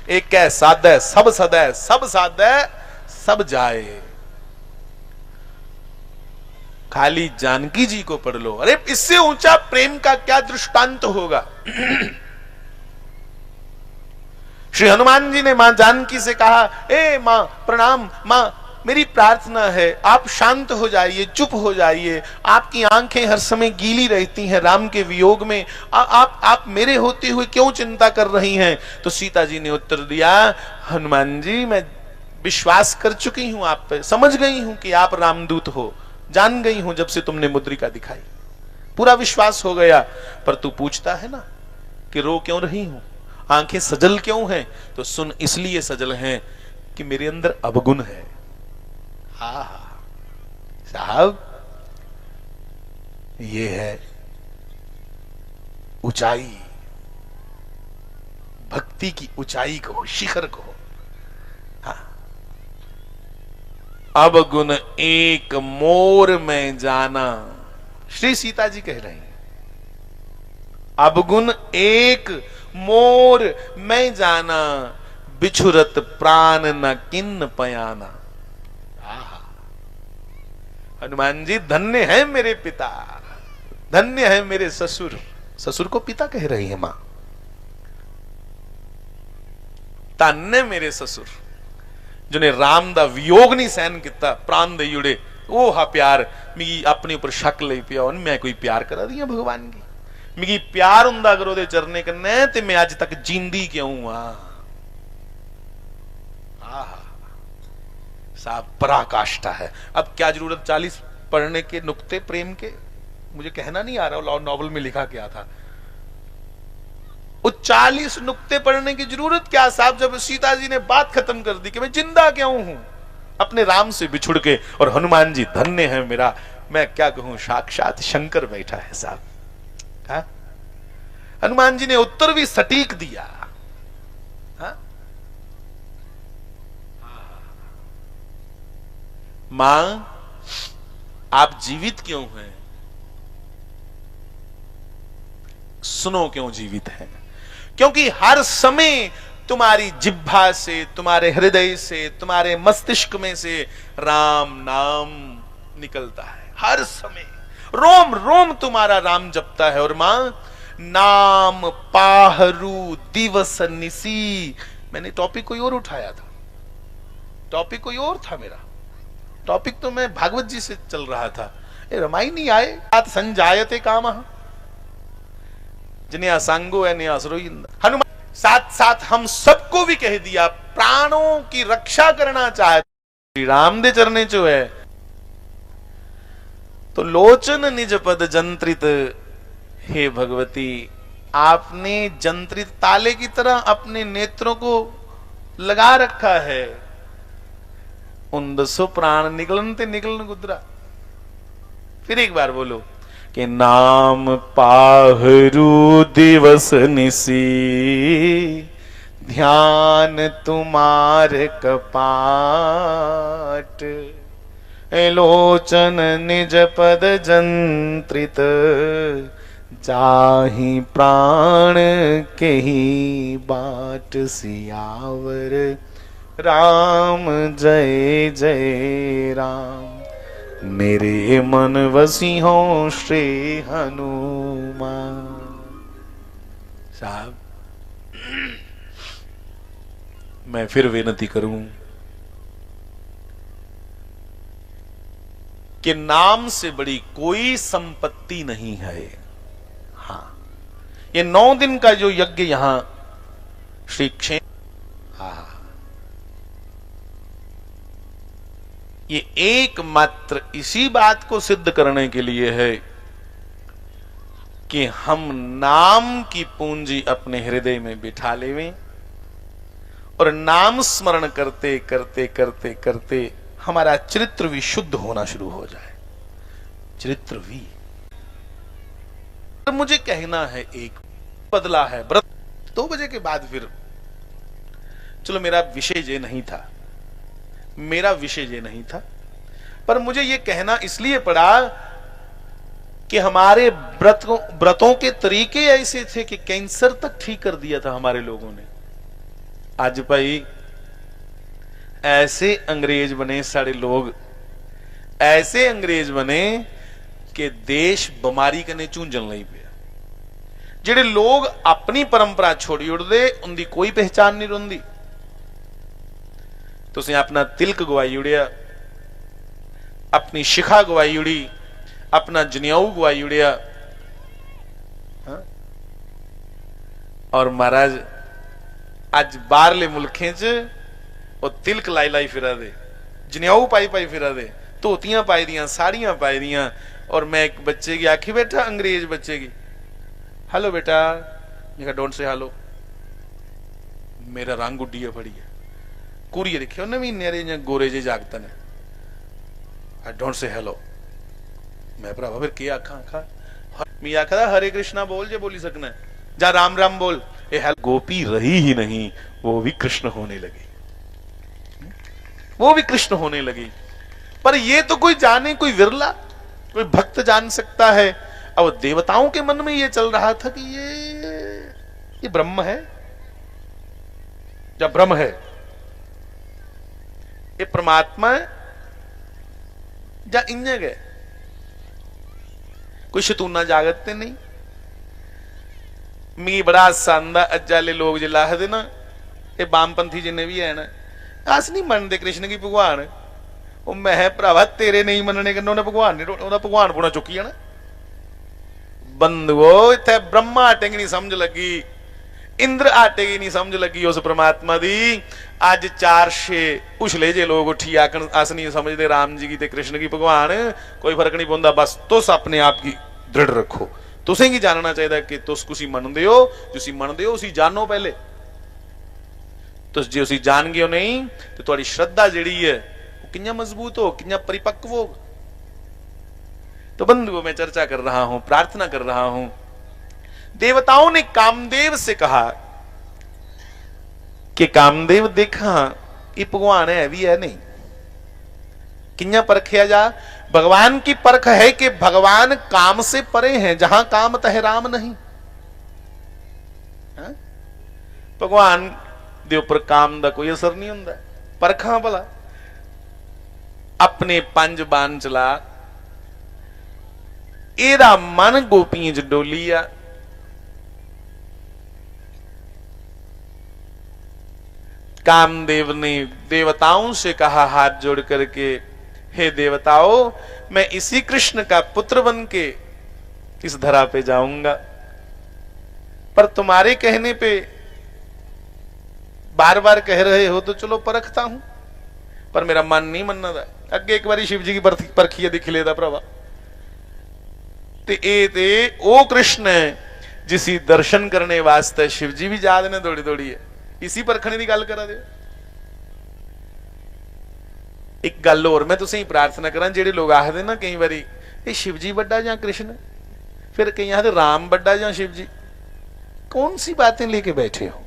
एक है साधे सब सदै, सब साधे सब जाए। खाली जानकी जी को पढ़ लो। अरे इससे ऊंचा प्रेम का क्या दृष्टांत होगा। श्री हनुमान जी ने मां जानकी से कहा, ए मां प्रणाम, मां मेरी प्रार्थना है आप शांत हो जाइए, चुप हो जाइए। आपकी आंखें हर समय गीली रहती हैं राम के वियोग में। आप मेरे होते हुए क्यों चिंता कर रही हैं। तो सीता जी ने उत्तर दिया, हनुमान जी मैं विश्वास कर चुकी हूं आप पे, समझ गई हूं कि आप रामदूत हो, जान गई हूं जब से तुमने मुद्रिका दिखाई, पूरा विश्वास हो गया। पर तू पूछता है ना कि रो क्यों रही हूं, आंखें सजल क्यों हैं। तो सुन, इसलिए सजल हैं कि मेरे अंदर अवगुण है। साहब ये है ऊंचाई, भक्ति की ऊंचाई को, शिखर को। अवगुण एक मोर में जाना, श्री सीता जी कह रहे हैं। अवगुण एक मोर में जाना, बिछुरत प्राण न किन्न पयाना। हनुमान जी धन्य है मेरे पिता, धन्य है मेरे ससुर। ससुर को पिता कह रही है मां। धन्य मेरे ससुर जिन्हें राम दा वियोग नहीं सहन किया, प्राण दे जुड़े। वो हा प्यार मिगी अपने ऊपर शक ले पिया, मैं कोई प्यार करा दी भगवान की। मिगी प्यार हुंदा अगर ओदे चरने कन्ने ते मैं अज तक जींदी क्यों साहब पराकाष्ठा है। अब क्या जरूरत 40 पढ़ने के नुक्ते प्रेम के, मुझे कहना नहीं आ रहा नॉवल में लिखा क्या था। वो 40 नुक्ते पढ़ने की जरूरत क्या साहब, जब सीता जी ने बात खत्म कर दी कि मैं जिंदा क्यों हूं अपने राम से बिछुड़ के। और हनुमान जी धन्य है मेरा, मैं क्या कहूं, साक्षात शंकर बैठा है साहब। हनुमान जी ने उत्तर भी सटीक दिया। मां आप जीवित क्यों हैं, सुनो क्यों जीवित हैं। क्योंकि हर समय तुम्हारी जिह्वा से, तुम्हारे हृदय से, तुम्हारे मस्तिष्क में से राम नाम निकलता है। हर समय रोम रोम तुम्हारा राम जपता है। और मां नाम पाहरू दिवस निसी, मैंने टॉपिक कोई और उठाया था। टॉपिक कोई और था मेरा। टॉपिक तो मैं भागवत जी से चल रहा था। रमाई नहीं आए बात संजायते काम जिन्हें असंगो है असरो। हनुमान साथ साथ हम सबको भी कह दिया, प्राणों की रक्षा करना चाहे श्री राम दे चरणे चो है तो लोचन निज पद जंत्रित। हे भगवती, आपने जंत्रित ताले की तरह अपने नेत्रों को लगा रखा है। उन 10 प्राण निकलन ते निकलन गुदरा। फिर एक बार बोलो कि नाम पाहरू दिवस निसी, ध्यान तुम्हार कपाट। लोचन निज पद जंत्रित, जाहि प्राण के ही बाट। सियावर राम जय जय राम, मेरे मन वसी हो श्री हनुमान। साहब, मैं फिर विनती करूं कि नाम से बड़ी कोई संपत्ति नहीं है। हाँ, ये 9 दिन का जो यज्ञ यहां श्री क्षेत्र, ये एकमात्र इसी बात को सिद्ध करने के लिए है कि हम नाम की पूंजी अपने हृदय में बिठा लेवें और नाम स्मरण करते करते करते करते हमारा चरित्र भी शुद्ध होना शुरू हो जाए। चरित्र भी तो मुझे कहना है, एक बदला है व्रत 2 बजे के बाद। फिर चलो, मेरा विषय ये नहीं था, पर मुझे ये कहना इसलिए पड़ा कि हमारे व्रतों के तरीके ऐसे थे कि कैंसर तक ठीक कर दिया था हमारे लोगों ने। आज भाई ऐसे अंग्रेज बने, सारे लोग ऐसे अंग्रेज बने कि देश बीमारी कने चूंझन लई पिया। जेड़े लोग अपनी परंपरा छोड़ी उड़दे, उनकी कोई पहचान नहीं रही। तुसीं अपना तिलक गवाई उड़िया, अपनी शिखा गवाई उड़ी, अपना जनेऊ गवाई उड़िया। और महाराज अज बाहरले मुल्खें च वो तिलक लाई लाई फिरा दे, जनेऊ पाई पाई फिरा दे, धोतियां पाई दियां, साड़ियां पाई दियां। और मैं एक बच्चे की आखी बैठा, अंग्रेज बच्चे की, हेलो बेटा, डोंट से हेलो, मेरा रंग उड्डी है फड़ी है, कुरिये रखे उन्हें भी नेरे गोरे जे जागत ने, आई डोंट से हेलो। मैं भरावा फिर क्या आखा आखा मैं आखा हरे कृष्णा बोल जे बोली सकना है, जा राम राम बोल। ए हेल गोपी रही ही नहीं, वो भी कृष्ण होने लगी, वो भी कृष्ण होने लगी। पर ये तो कोई जाने, कोई विरला, कोई भक्त जान सकता है। अब देवताओं के मन में ये चल रहा था कि ये ब्रह्म है, जब ब्रह्म है, ये परमात्मा है, जा इंज गए कोई शतूना जागते नहीं। मी बड़ा सांदा अजाले लोग जो लाहदे ना, ये वामपंथी जिन्हें भी है ना, अस नहीं मनते कृष्ण की भगवान। वो मैं भरावा तेरे नहीं मनने कन्नै उन्हें भगवान नहीं, उन्हें भगवान पुना चुकी है ना। बंधुओ, इत्थे ब्रह्मा हटेगी नहीं समझ लगी, इंद्र आटेगी नहीं समझ लगी उस परमात्मा दी। आज 400 उछले जे लोग उठी आखन अस नहीं समझते राम जी की ते कृष्ण की भगवान, कोई फर्क नहीं पौंदा। बस तुस अपने आप की दृढ़ रखो, तुसें की जानना चाहिए कि तुस कुछ मनदे हो, जिसी मनदे हो उसी जानो पहले। तुस जे उसी जान गए हो नहीं तो तुम्हारी श्रद्धा जिहड़ी है वो कितना मजबूत हो, कितना परिपक्व हो। तो बंधुओं, मैं चर्चा कर रहा हूं, प्रार्थना कर रहा हूं। देवताओं ने कामदेव से कहा कि कामदेव देखा ये भगवान है भी है नहीं, किन्या परखिया जा। भगवान की परख है कि भगवान काम से परे हैं, जहां काम तह राम नहीं। भगवान दे उपर काम दा कोई असर नहीं हुंदा। परखा भला अपने 5 बाण चला, एदा मन गोपियां च डोली आ। कामदेव ने देवताओं से कहा हाथ जोड़ करके, हे देवताओं, मैं इसी कृष्ण का पुत्र बन के इस धरा पे जाऊंगा, पर तुम्हारे कहने पे बार बार कह रहे हो तो चलो परखता हूं, पर मेरा मन नहीं मनना था। अगे एक बारी शिव जी की परखिया दिख लेता प्रभा ते ओ कृष्ण है जिसी दर्शन करने वास्ते शिव जी भी जाद ने दौड़ी दौड़ी है, इसी परखने की गल करा दे। एक गल और मैं तुसें प्रार्थना करा, जेडे लोग आखदे ना कई बारी ये शिव जी बड़ा या कृष्ण, फिर कई आखदे राम बड़ा या शिव जी, कौन सी बातें लेके बैठे हो?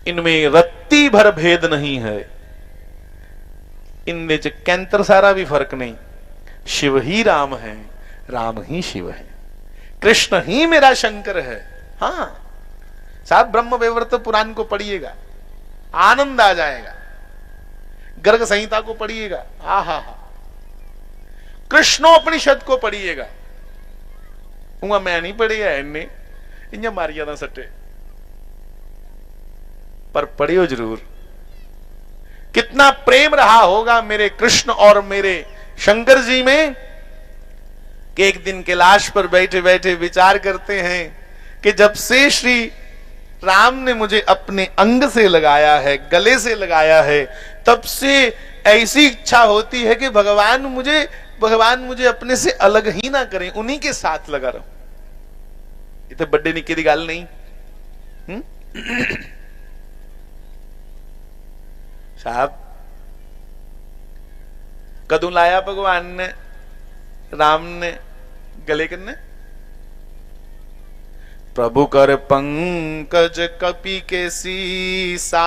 इनमें रत्ती भर भेद नहीं है, इनमें कैंतर सारा भी फर्क नहीं। शिव ही राम है, राम ही शिव है, कृष्ण ही मेरा शंकर है। हाँ साहब, ब्रह्म वैवर्त पुराण को पढ़िएगा, आनंद आ जाएगा। गर्ग संहिता को पढ़िएगा, हा हा हा। कृष्णोपनिषद को पढ़िएगा, उंगा मैं नहीं पढ़िया इन्हें, इन्हें मारिया ना सट्टे, पर पढ़ियो जरूर। कितना प्रेम रहा होगा मेरे कृष्ण और मेरे शंकर जी में कि एक दिन कैलाश पर बैठे बैठे विचार करते हैं कि जब से श्री राम ने मुझे अपने अंग से लगाया है, गले से लगाया है, तब से ऐसी इच्छा होती है कि भगवान मुझे अपने से अलग ही ना करें, उन्हीं के साथ लगा रहूं। इतने बड़े निके की गल नहीं। साहब कदों लाया भगवान ने राम ने गले कन्ने? प्रभु कर पंकज कपि के सीसा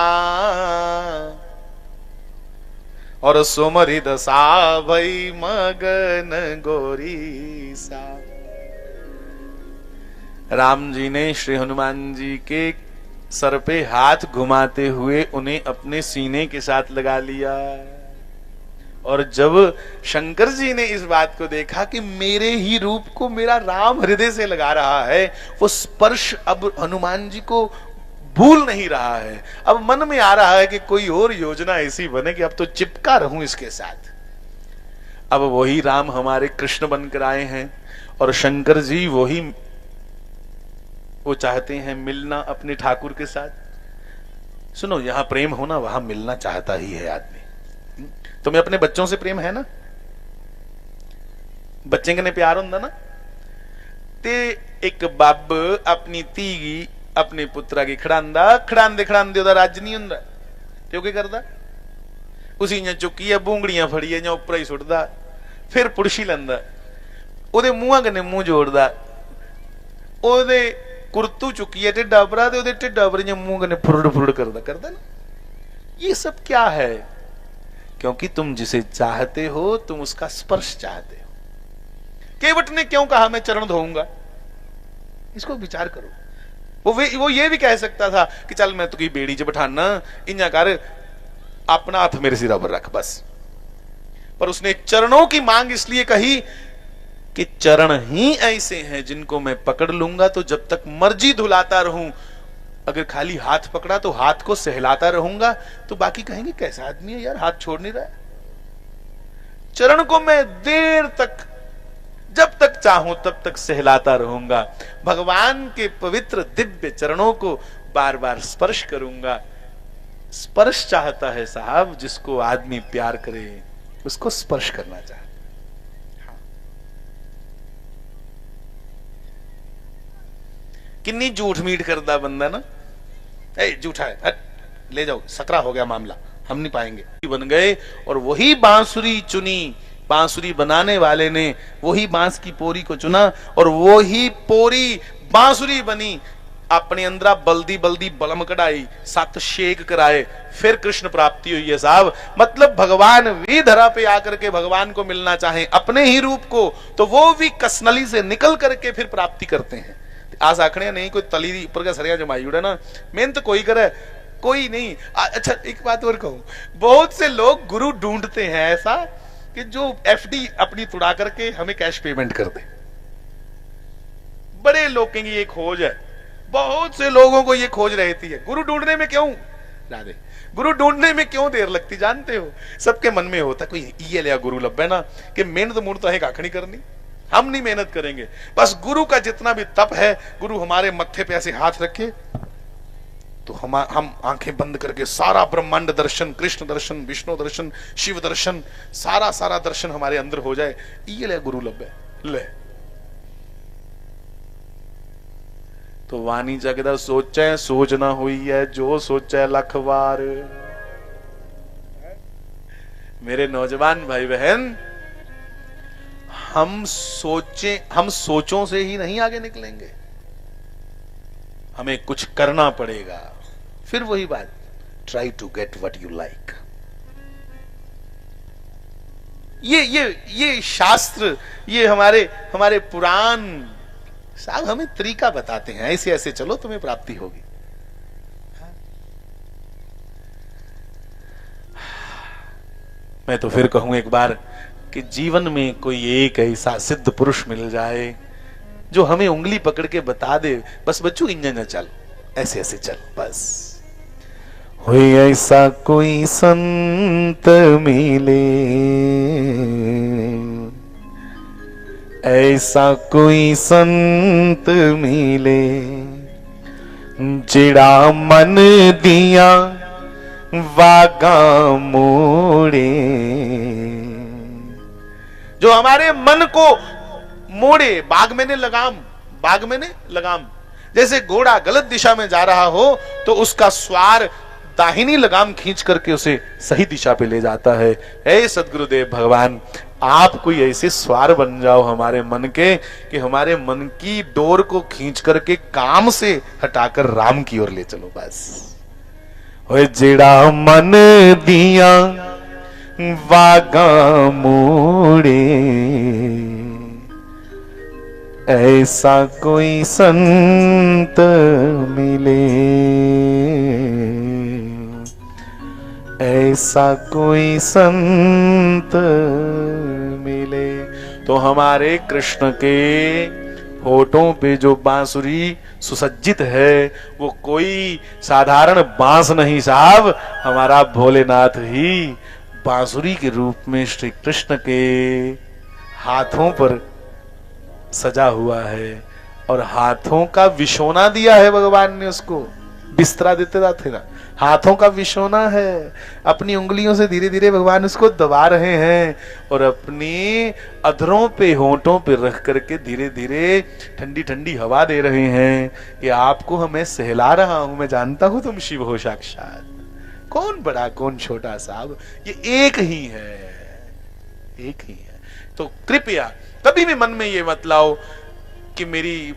और सुमरि दशा भई मगन गोरीसा। राम जी ने श्री हनुमान जी के सर पे हाथ घुमाते हुए उन्हें अपने सीने के साथ लगा लिया, और जब शंकर जी ने इस बात को देखा कि मेरे ही रूप को मेरा राम हृदय से लगा रहा है, वो स्पर्श अब हनुमान जी को भूल नहीं रहा है। अब मन में आ रहा है कि कोई और योजना ऐसी बने कि अब तो चिपका रहूं इसके साथ। अब वही राम हमारे कृष्ण बनकर आए हैं, और शंकर जी वो चाहते हैं मिलना अपने ठाकुर के साथ। सुनो, यहां प्रेम होना वहां मिलना चाहता ही है आदमी। तुम्हें अपने बच्चों से प्रेम है ना? बच्चे कने प्यार होंदा ना, ते एक बब अपनी धी अपने पुत्रा की खड़ांदे ओदा राज नहीं हुंदा, ते ओह की करदा? उसी इयां चुक्की बूंगड़ियां फड़िए इयां उपर ही सुटदा, फिर पुड़शी लैंदा, ओदे मूंहां कन्ने मूंह जोड़दा, ओदे कुर्तू चुकी ढिड्डा परा ते ओदे ढिड्डा पर इयां मूंह कन्ने फुरड़ करदा ना। ये सब क्या है? क्योंकि तुम जिसे चाहते हो तुम उसका स्पर्श चाहते हो। केवट ने क्यों कहा मैं चरण धोऊंगा? इसको विचार करो। वो ये भी कह सकता था कि चल मैं तुकी बेड़ी च बिठाना, इन्या कर अपना हाथ मेरे सिरा पर रख बस। पर उसने चरणों की मांग इसलिए कही कि चरण ही ऐसे हैं जिनको मैं पकड़ लूंगा तो जब तक मर्जी धुलाता रहूं, अगर खाली हाथ पकड़ा तो हाथ को सहलाता रहूंगा तो बाकी कहेंगे कैसा आदमी है यार, हाथ छोड़ नहीं रहा है। चरण को मैं देर तक, जब तक चाहूं तब तक सहलाता रहूंगा। भगवान के पवित्र दिव्य चरणों को बार बार स्पर्श करूंगा। स्पर्श चाहता है साहब, जिसको आदमी प्यार करे उसको स्पर्श करना चाहता। किन्नी झूठ मीठ करता बंदा ना, झूठा है, हट, ले जाओ, सकरा हो गया मामला, हम नहीं पाएंगे। बन गए और वही बांसुरी चुनी, बांसुरी बनाने वाले ने वही बांस की पोरी को चुना और वही पोरी बांसुरी बनी। अपने अंदर बल्दी बल्दी बलम कढ़ाई, 7 शेक कराए, फिर कृष्ण प्राप्ति हुई है साहब। मतलब भगवान भी धरा पे आकर के भगवान को मिलना चाहे अपने ही रूप को, तो वो भी कसनली से निकल करके फिर प्राप्ति करते हैं। आज आखने नहीं कोई तली ऊपर का सरिया जमाई उड़े ना, मेहनत कोई करे कोई नहीं। अच्छा एक बात और कहूं, बहुत से लोग गुरु ढूंढते हैं ऐसा कि जो एफडी अपनी तुड़ा करके हमें कैश पेमेंट कर दे। बड़े लोगों की ये खोज है, बहुत से लोगों को ये खोज रहती है, गुरु ढूंढने में क्यों राधे, गुरु ढूंढने में क्यों देर लगती जानते हो? सबके मन में होता कोई ये लिया गुरु लब्बे ना कि मेहनत मूड तो है काखनी करनी, हम नहीं मेहनत करेंगे, बस गुरु का जितना भी तप है, गुरु हमारे मत्थे पे ऐसे हाथ रखे तो हम आंखें बंद करके सारा ब्रह्मांड दर्शन, कृष्ण दर्शन, विष्णु दर्शन, शिव दर्शन, सारा सारा दर्शन हमारे अंदर हो जाए, ये ले गुरु लब्बे ले। तो वाणी जगदा सोचे सोच ना हुई है, जो सोचे लख बार। मेरे नौजवान भाई बहन, हम सोचों से ही नहीं आगे निकलेंगे, हमें कुछ करना पड़ेगा। फिर वही बात, try to get what you like. ये शास्त्र, ये हमारे पुराण साहब हमें तरीका बताते हैं, ऐसे ऐसे चलो तुम्हें प्राप्ति होगी। मैं तो फिर कहूं एक बार कि जीवन में कोई एक ऐसा सिद्ध पुरुष मिल जाए जो हमें उंगली पकड़ के बता दे, बस बच्चू इंजन चल, ऐसे ऐसे चल, बस। हुई ऐसा कोई संत मिले, ऐसा कोई संत मिले, जिड़ा मन दिया वागा मोड़े, जो हमारे मन को मोड़े। बाग में ने लगाम, बाग में ने लगाम। जैसे घोड़ा गलत दिशा में जा रहा हो तो उसका स्वार दाहिनी लगाम खींच करके उसे सही दिशा पे ले जाता है। हे सद्गुरुदेव भगवान, आप कोई ऐसे स्वार बन जाओ हमारे मन के कि हमारे मन की डोर को खींच करके काम से हटाकर राम की ओर ले चलो, बस। ओए जेड़ा मन दिया वागा मोड़े, ऐसा कोई संत मिले, ऐसा कोई संत मिले। तो हमारे कृष्ण के होठों पे जो बांसुरी सुसज्जित है वो कोई साधारण बांस नहीं साहब, हमारा भोलेनाथ ही बांसुरी के रूप में श्री कृष्ण के हाथों पर सजा हुआ है। और हाथों का विशोना दिया है भगवान ने, उसको बिस्तरा देते थे ना, हाथों का विशोना है। अपनी उंगलियों से धीरे धीरे भगवान उसको दबा रहे हैं और अपनी अधरों पे, होंठों पे रख करके धीरे धीरे ठंडी ठंडी हवा दे रहे हैं कि आपको हमें सहला रहा हूं, मैं जानता हूं तुम शिव हो साक्षात। कौन बड़ा कौन छोटा साहब, ये एक ही है, एक ही है। तो कृपया कभी भी मन में ये मत लाओ कि मेरी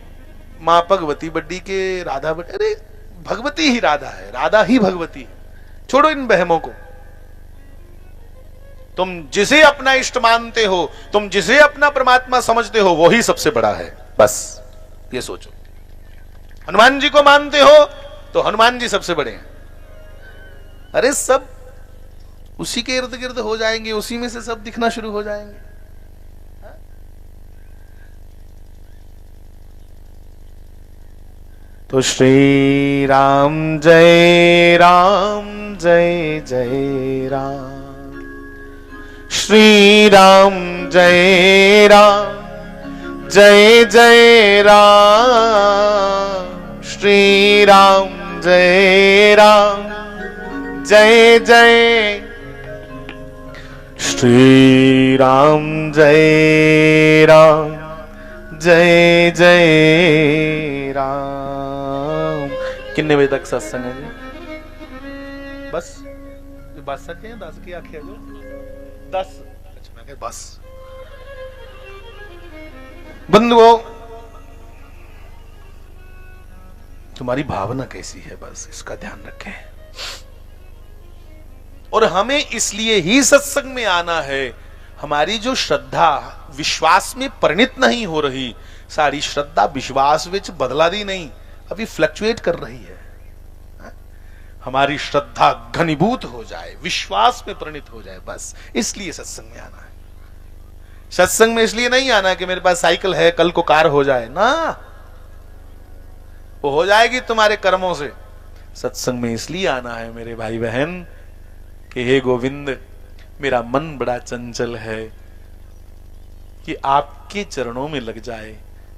मां भगवती बड्डी के राधा बड्डी, अरे भगवती ही राधा है, राधा ही भगवती है। छोड़ो इन बहमों को। तुम जिसे अपना इष्ट मानते हो, तुम जिसे अपना परमात्मा समझते हो, वो ही सबसे बड़ा है, बस ये सोचो। हनुमान जी को मानते हो तो हनुमान जी सबसे बड़े हैं। अरे सब उसी के इर्द गिर्द हो जाएंगे, उसी में से सब दिखना शुरू हो जाएंगे। तो श्री राम जय जय राम, श्री राम जय जय राम, श्री राम जय जय, श्री राम जय जय राम। कितने बजे तक सत्संग है जी? बस बस सके 10 की आखिया जो 10। अच्छा मैं बस बंधुओं, तुम्हारी भावना कैसी है, बस इसका ध्यान रखें। और हमें इसलिए ही सत्संग में आना है, हमारी जो श्रद्धा विश्वास में परिणित नहीं हो रही, सारी श्रद्धा विश्वास विच बदला दी नहीं, अभी फ्लक्चुएट कर रही है। हमारी श्रद्धा घनीभूत हो जाए, विश्वास में परिणित हो जाए, बस इसलिए सत्संग में आना है। सत्संग में इसलिए नहीं आना कि मेरे पास साइकिल है कल को कार हो जाए ना, वो हो जाएगी तुम्हारे कर्मों से। सत्संग में इसलिए आना है मेरे भाई बहन कि हे गोविंद, मेरा मन बड़ा चंचल है कि आपके चरणों में लग जाए,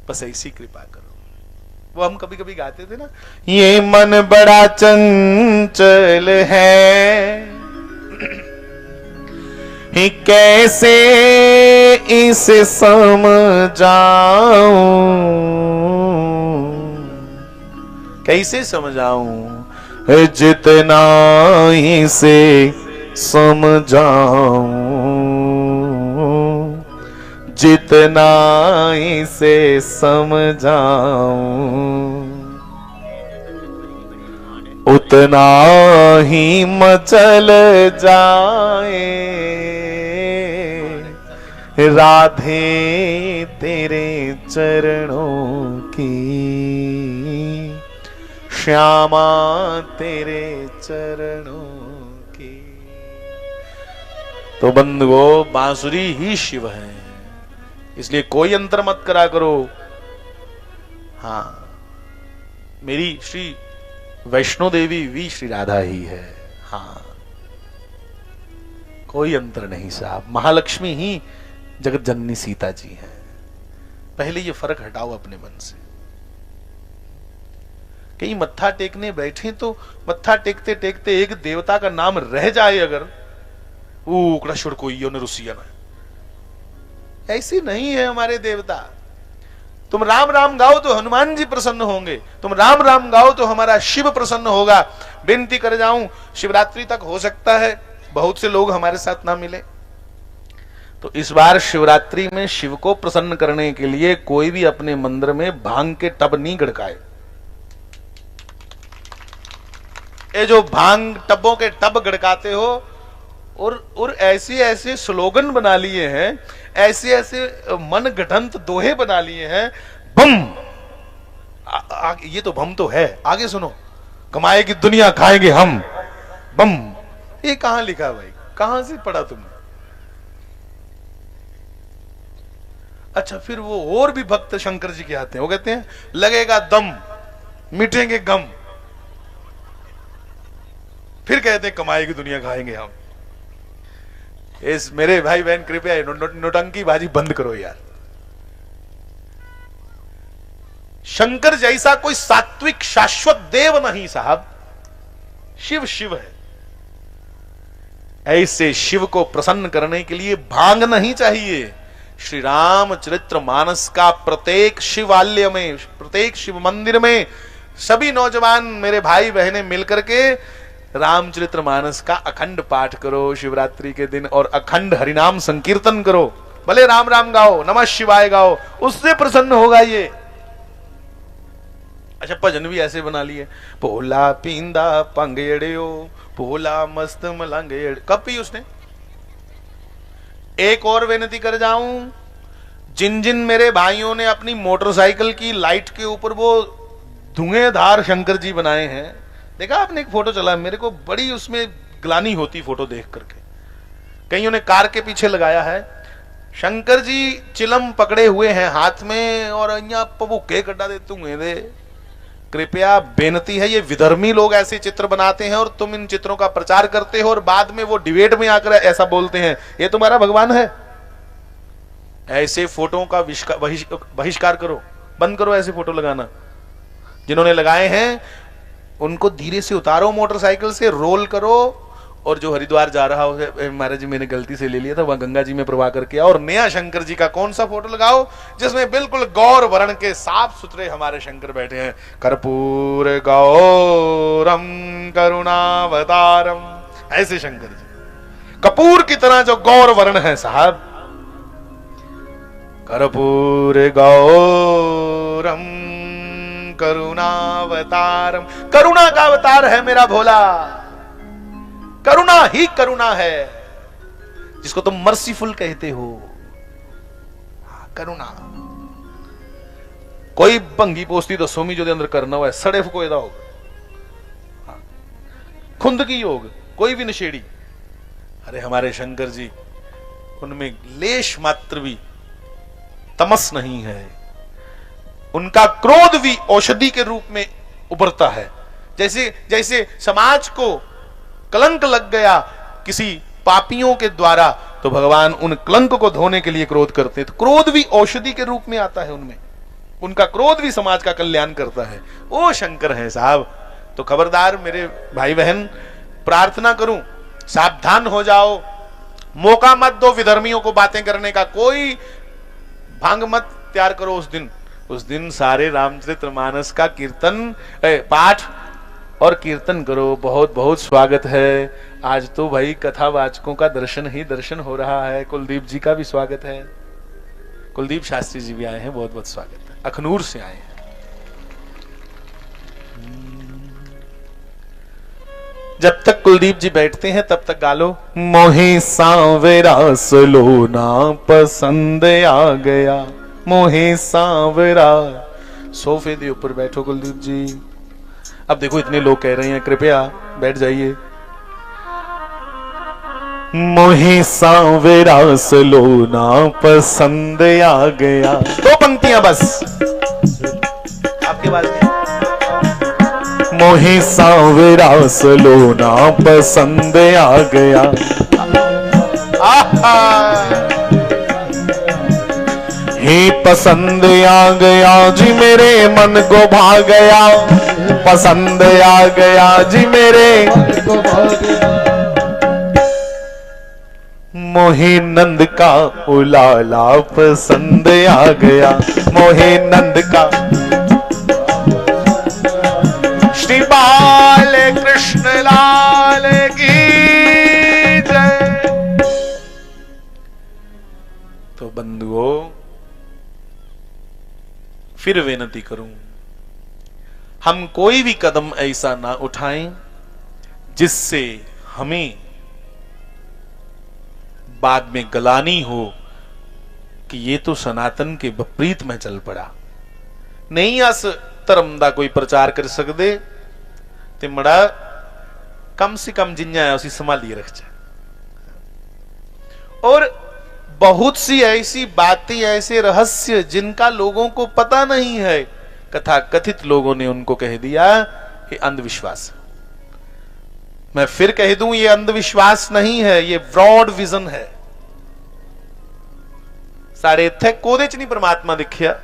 बस ऐसी कृपा करो। वो हम कभी कभी गाते थे ना, ये मन बड़ा चंचल है, कैसे इसे समझाऊं, कैसे समझाऊं, जितना इसे समझाऊं, जितना इसे समझाऊं, उतना ही मचल जाए राधे तेरे चरणों की, श्यामा तेरे चरणों की। तो बंधुओं, बांसुरी ही शिव है, इसलिए कोई अंतर मत करा करो। हाँ, मेरी श्री वैष्णो देवी भी श्री राधा ही है। हाँ, कोई अंतर नहीं साहब, महालक्ष्मी ही जगत जननी सीता जी है। पहले ये फर्क हटाओ अपने मन से। कहीं मत्था टेकने बैठे तो मत्था टेकते टेकते एक देवता का नाम रह जाए अगर, ऊकड़ाशुर कोई रुसिया ना, ऐसी नहीं है हमारे देवता। तुम राम राम गाओ तो हनुमान जी प्रसन्न होंगे, तुम राम राम गाओ तो हमारा शिव प्रसन्न होगा। बेनती कर जाऊं, शिवरात्रि तक हो सकता है बहुत से लोग हमारे साथ ना मिले, तो इस बार शिवरात्रि में शिव को प्रसन्न करने के लिए कोई भी अपने मंदिर में भांग के टब नहीं गड़काए। ये जो भांग टबों के टब गड़काते हो और ऐसे ऐसे स्लोगन बना लिए हैं, ऐसे ऐसे मन गठंत दोहे बना लिए हैं, बम ये तो बम तो है, आगे सुनो, कमाएगी दुनिया खाएंगे हम, बम। ये कहां लिखा भाई, कहां से पढ़ा तुमने? अच्छा, फिर वो और भी भक्त शंकर जी के आते हैं, वो कहते हैं लगेगा दम मिटेंगे गम, फिर कहते हैं कमाएगी दुनिया खाएंगे हम। इस मेरे भाई बहन कृपया नोटंकी बाजी बंद करो यार। शंकर जैसा कोई सात्विक शाश्वत देव नहीं साहब, शिव शिव है। ऐसे शिव को प्रसन्न करने के लिए भांग नहीं चाहिए। श्री रामचरित्र मानस का प्रत्येक शिवालय में, प्रत्येक शिव मंदिर में सभी नौजवान मेरे भाई बहनें मिलकर के रामचरित्र मानस का अखंड पाठ करो शिवरात्रि के दिन, और अखंड हरिनाम संकीर्तन करो, भले राम राम गाओ, नमः शिवाय गाओ, उससे प्रसन्न होगा ये। अच्छा, भजन भी ऐसे बना लिए, भोला पींदा पंगेड़ियो, भोला मस्त मलंगेड़, कब पी उसने? एक और विनती कर जाऊं, जिन जिन मेरे भाइयों ने अपनी मोटरसाइकिल की लाइट के ऊपर वो धुएंधार शंकर जी बनाए हैं, देखा आपने? एक फोटो चला, मेरे को बड़ी उसमें ग्लानि होती फोटो देख करके। कईयों ने कार के पीछे लगाया है, शंकर जी चिलम पकड़े हुए हैं हाथ में और अइया पबुके कड्डा दे धुएं दे। कृपया बेनती है, ये विधर्मी लोग ऐसे चित्र बनाते हैं और तुम इन चित्रों का प्रचार करते हो और बाद में वो डिबेट में आकर ऐसा बोलते हैं ये तुम्हारा भगवान है। ऐसे फोटो का बहिष्कार करो, बंद करो ऐसे फोटो लगाना। जिन्होंने लगाए हैं उनको धीरे से उतारो, मोटरसाइकिल से रोल करो, और जो हरिद्वार जा रहा हो, महाराज जी मैंने गलती से ले लिया था, वहां गंगा जी में प्रवाह करके आओ, और नया शंकर जी का कौन सा फोटो लगाओ जिसमें बिल्कुल गौर वर्ण के साफ सुथरे हमारे शंकर बैठे हैं। कर्पूर गौरम करुणावतारम, ऐसे शंकर जी कपूर की तरह जो गौर वर्ण है साहब। कर्पूर गौरम करुणावतारम, करुणा का अवतार है मेरा भोला, करुणा ही करुणा है, जिसको तुम मर्सीफुल कहते हो। करुणा कोई भंगी पोस्ती तो सोमी जो दे अंदर करना हुआ है, सड़े फको एदा होगा, खुंद की योग कोई भी नशेड़ी। अरे हमारे शंकर जी, उनमें लेश मात्र भी तमस नहीं है, उनका क्रोध भी औषधि के रूप में उभरता है। जैसे जैसे समाज को कलंक लग गया किसी पापियों के द्वारा, तो भगवान उन कलंक को धोने के लिए क्रोध करते हैं। तो क्रोध भी औषधि के रूप में आता है उनमें, उनका क्रोध भी समाज का कल्याण करता है। वो शंकर है साहब। तो खबरदार मेरे भाई बहन, प्रार्थना करूं, सावधान हो जाओ, मौका मत दो विधर्मियों को बातें करने का। कोई भांग मत तैयार करो उस दिन सारे रामचरितमानस का कीर्तन पाठ और कीर्तन करो। बहुत बहुत स्वागत है। आज तो भाई कथावाचकों का दर्शन ही दर्शन हो रहा है। कुलदीप जी का भी स्वागत है, कुलदीप शास्त्री जी भी आए हैं, बहुत बहुत स्वागत है। अखनूर से आए हैं। जब तक कुलदीप जी बैठते हैं तब तक गालो। मोहे सांवरा सलोना पसंद आ गया, मोहे सांवरा। सोफे के ऊपर बैठो कुलदीप जी। अब देखो इतने लोग कह रहे हैं, कृपया बैठ जाइए। मोहे सांवरा सलोना पसंद आ गया। 2 पंक्तियां बस, आपके पास मोहे सांवरा सलोना पसंद आ गया। ही पसंद आ गया जी मेरे मन को भा गया, पसंद आ गया जी मेरे मन को भा गया। मोहे नंद का उलाला पसंद आ गया, मोहे नंद का। श्री बाल कृष्ण लाल की जय। तो बंधुओं, फिर विनती करूं, हम कोई भी कदम ऐसा ना उठाएं जिससे हमें बाद में गलानी हो कि ये तो सनातन के विपरीत में चल पड़ा। नहीं अस धर्म दा कोई प्रचार कर सकते ते मड़ा कम से कम जिन्ना है उसी संभालिए रख जाए। और बहुत सी ऐसी बातें, ऐसे रहस्य जिनका लोगों को पता नहीं है, कथा कथित लोगों ने उनको कह दिया ये अंधविश्वास। मैं फिर कह दूं, ये अंधविश्वास नहीं है, ये ब्रॉड विजन है। साढ़े इत्थे कोदे च नहीं परमात्मा दिखिया।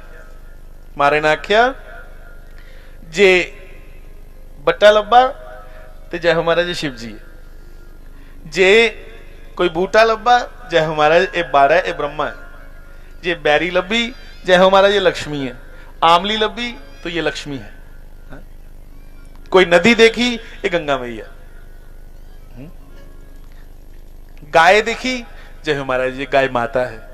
मारे ने आख्या जे बट्टा लब्बा ते जय हमारा जी शिव जी है, जे कोई बूटा लब्बा जय हमारा ये बाड़ा है, ये ब्रह्मा है, जे बैरी लब्बी जय हमारा ये लक्ष्मी है, आमली लब्बी तो ये लक्ष्मी है, कोई नदी देखी ये गंगा मैया, गाय देखी जय हमारा ये गाय माता है।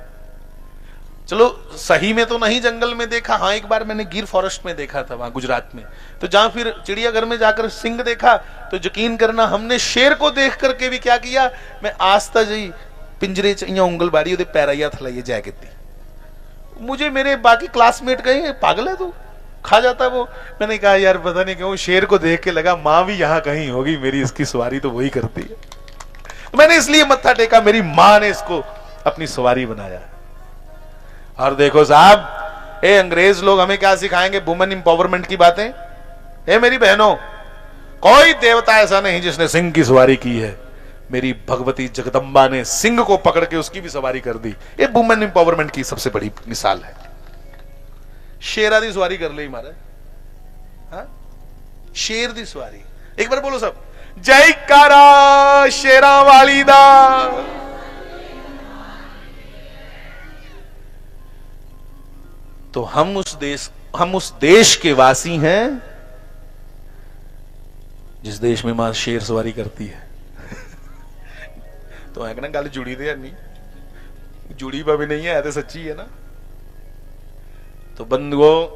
चलो सही में तो नहीं जंगल में देखा, हाँ एक बार मैंने गिर फॉरेस्ट में देखा था वहां गुजरात में। तो जहां फिर चिड़ियाघर में जाकर सिंह देखा तो यकीन करना हमने शेर को देख करके भी क्या किया, मैं आस्था जी पिंजरे च उंगल बाड़ी ओदे पैराइया थलाइए जाए कहती। मुझे मेरे बाकी क्लासमेट कहे पागल है तू, खा जाता वो। मैंने कहा यार पता नहीं क्यों शेर को देख के लगा माँ भी यहाँ कहीं होगी, मेरी इसकी सवारी तो वही करती है। तो मैंने इसलिए मत्था टेका, मेरी माँ ने इसको अपनी सवारी बनाया। और देखो साहब, ए अंग्रेज लोग हमें क्या सिखाएंगे, वुमेन इंपावरमेंट की बातें। ए मेरी बहनों, कोई देवता ऐसा नहीं जिसने सिंह की सवारी की है। मेरी भगवती जगदम्बा ने सिंह को पकड़ के उसकी भी सवारी कर दी। ये वुमेन इंपावरमेंट की सबसे बड़ी मिसाल है। शेरा दी सवारी कर ली महाराज, हाँ? शेर दी सवारी। एक बार बोलो सब, जयकारा शेरा वाली दा। तो हम उस देश के वासी हैं जिस देश में मां शेर सवारी करती है। तो है ना गल जुड़ी तो नहीं, जुड़ी भी नहीं है तो सच्ची है ना। तो बंधुओं,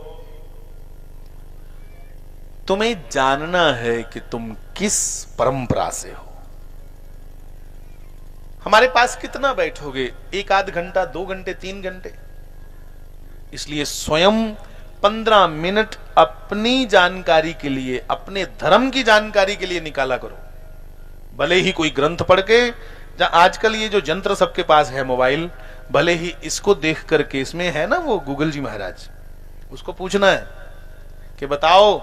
तुम्हें जानना है कि तुम किस परंपरा से हो। हमारे पास कितना बैठोगे, 1 आध घंटा, 2 घंटे, 3 घंटे। इसलिए स्वयं 15 मिनट अपनी जानकारी के लिए, अपने धर्म की जानकारी के लिए निकाला करो। भले ही कोई ग्रंथ पढ़ के, जहां आजकल ये जो यंत्र सबके पास है मोबाइल, भले ही इसको देख करके, इसमें है ना वो गूगल जी महाराज, उसको पूछना है कि बताओ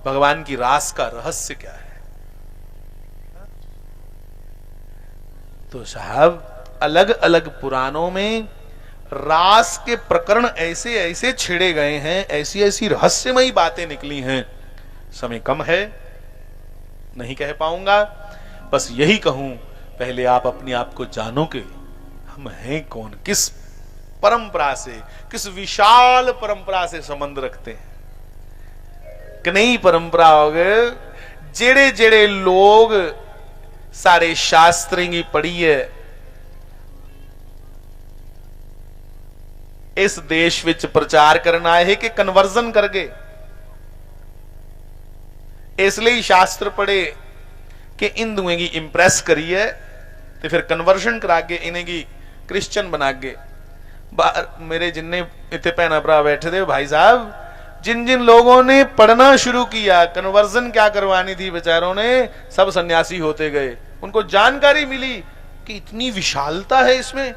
भगवान की रास का रहस्य क्या है। तो साहब अलग अलग पुराणों में रास के प्रकरण ऐसे ऐसे छेड़े गए हैं, ऐसी ऐसी रहस्यमयी बातें निकली हैं। समय कम है, नहीं कह पाऊंगा, बस यही कहूं, पहले आप अपने आप को जानो कि हम हैं कौन, किस परंपरा से, किस विशाल परंपरा से संबंध रखते हैं। कि नई परंपरा हो गए, जेड़े जेड़े लोग सारे शास्त्रें की पढ़ी है, इस देश विच प्रचार करना है कि कन्वर्जन कर गए, इसलिए शास्त्र पढ़े कि हिंदुओं की इंप्रेस करिए तो फिर कन्वर्जन करा के इन्हें की क्रिश्चियन बना के। मेरे जिन्ने इतने भैन भरा बैठे थे भाई साहब, जिन जिन लोगों ने पढ़ना शुरू किया, कन्वर्जन क्या करवानी थी बेचारों ने, सब सन्यासी होते गए। उनको जानकारी मिली कि इतनी विशालता है इसमें,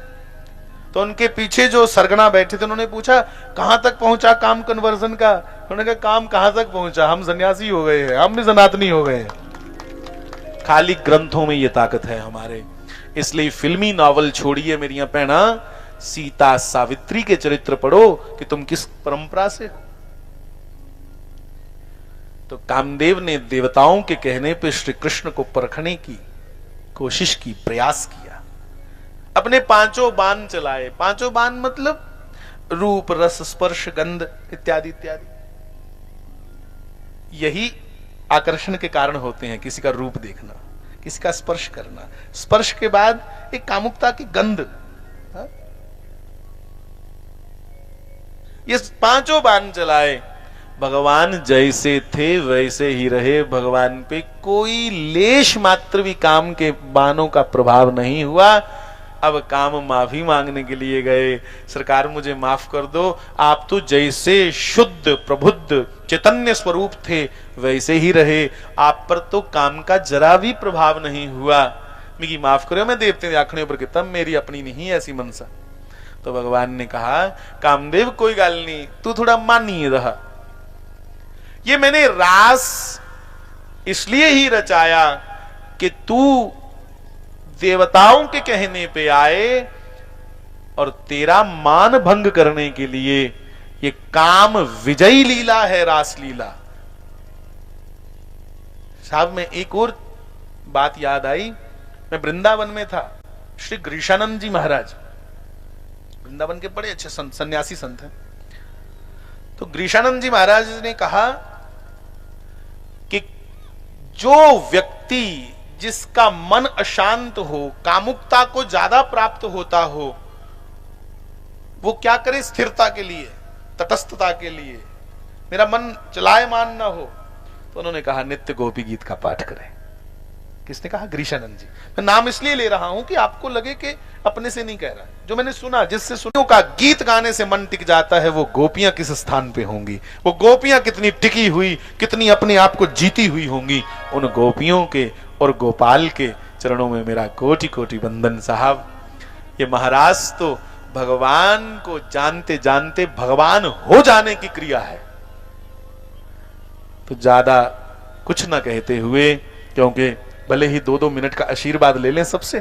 तो उनके पीछे जो सरगना बैठे थे उन्होंने पूछा कहां तक पहुंचा काम कन्वर्जन का। उन्होंने कहा काम कहां तक पहुंचा, हम सन्यासी हो गए हैं, हम भी सनातनी हो गए हैं। खाली ग्रंथों में ये ताकत है हमारे। इसलिए फिल्मी नॉवल छोड़िए मेरिया भैना, सीता सावित्री के चरित्र पढ़ो कि तुम किस परंपरा से हो। तो कामदेव ने देवताओं के कहने पर श्री कृष्ण को परखने की कोशिश की, प्रयास किया। अपने 5 बाण चलाए। 5 बाण मतलब रूप, रस, स्पर्श, गंध इत्यादि इत्यादि। यही आकर्षण के कारण होते हैं। किसी का रूप देखना, किसी का स्पर्श करना, स्पर्श के बाद एक कामुकता की गंध। ये 5 बाण चलाए। भगवान जैसे थे वैसे ही रहे। भगवान पे कोई लेश मात्र भी काम के बाणों का प्रभाव नहीं हुआ। अब काम माफी मांगने के लिए गए, सरकार मुझे माफ कर दो, आप तो जैसे शुद्ध प्रबुद्ध चैतन्य स्वरूप थे वैसे ही रहे, आप पर तो काम का जरा भी प्रभाव नहीं हुआ, मिगी माफ करो, मैं देवते के आखने पर कितना, मेरी अपनी नहीं ऐसी मनसा। तो भगवान ने कहा कामदेव कोई गल नहीं, तू थोड़ा मानी रहा। ये मैंने रास इसलिए ही रचाया कि तू देवताओं के कहने पे आए और तेरा मान भंग करने के लिए ये काम विजयी लीला है, रास लीला। साहब में एक और बात याद आई। मैं वृंदावन में था, श्री ग्रीशानंद जी महाराज वृंदावन के बड़े अच्छे संत, सन्यासी संत हैं। तो ग्रीशानंद जी महाराज ने कहा कि जो व्यक्ति जिसका मन अशांत हो, कामुकता को ज्यादा प्राप्त होता हो, वो क्या करे स्थिरता के लिए, तटस्थता के लिए, मेरा मन चलायमान ना हो, तो उन्होंने कहा नित्य गोपी गीत का पाठ करें। किसने कहा? ग्रीशानंद जी। मैं नाम इसलिए ले रहा हूं कि आपको लगे कि अपने से नहीं कह रहा, जो मैंने सुना, जिससे सुनियों का गीत गाने से मन टिक जाता है, वो गोपियां किस स्थान पे होंगी, वो गोपियां कितनी टिकी हुई, कितनी अपने आप को जीती हुई होंगी। उन गोपियों के और गोपाल के चरणों में मेरा कोटि कोटि वंदन। साहब ये महाराज तो भगवान को जानते जानते भगवान हो जाने की क्रिया है। तो ज्यादा कुछ ना कहते हुए, क्योंकि भले ही 2-2 मिनट का आशीर्वाद ले लें सबसे,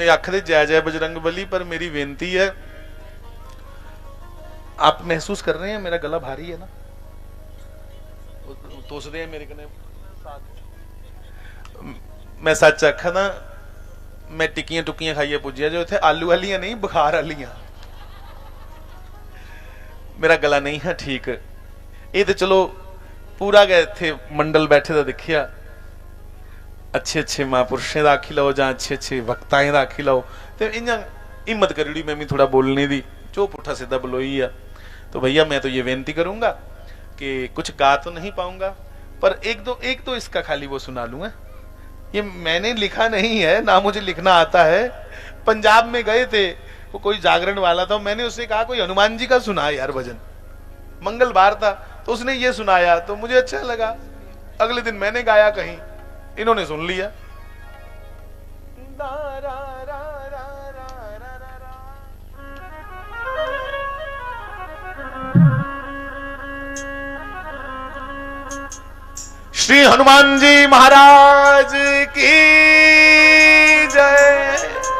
आखिर जय जय बजरंग बली, पर मेरी बेनती है, आप महसूस कर रहे हैं मेरा गला भारी है ना, तो उसने मेरे कने मैं सच आखा ना, मैं टिक्कियां टुक्कियां खाइए पुजिया जो थे, आलू वालियां नहीं, बुखार वालियां। मेरा गला नहीं है ठीक। ये तो चलो पूरा गए थे मंडल बैठे तो देखिया, अच्छे अच्छे महापुरुषें दा आखी लो, जां अच्छे अच्छे वक्ताएं दा आखी लो, तो इन्हें हिम्मत करी मैं भी थोड़ा बोलने दी, जो पुठा सीधा बोलोई है। तो भैया मैं तो ये बेनती करूंगा कि कुछ गा तो नहीं पाऊंगा, पर एक दो इसका खाली वो सुना लूंगा। ये मैंने लिखा नहीं है ना, मुझे लिखना आता है। पंजाब में गए थे, वो कोई जागरण वाला था, मैंने उससे कहा कोई हनुमान जी का सुना यार भजन, मंगलवार था, तो उसने ये सुनाया तो मुझे अच्छा लगा। अगले दिन मैंने गाया कहीं, इन्होंने सुन लिया। श्री हनुमान जी महाराज की जय।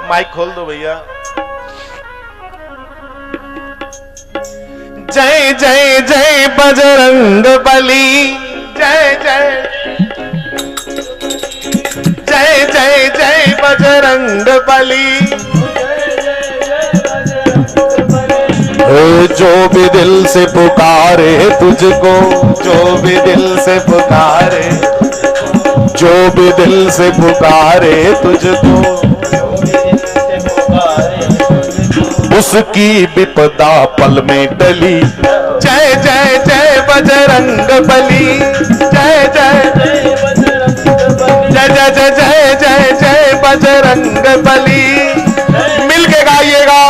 माइक खोल दो भैया। जय जय जय बजरंग बली, जय जय जय जय जय बजरंग बली। जो भी दिल से पुकारे तुझको, जो भी दिल से पुकारे, जो भी दिल से पुकारे तुझको, उसकी विपदा पल में टली। जय जय जय बजरंग बली, जय जय जय जय जय जय जय जय बजरंग बली। मिलके गाइएगा।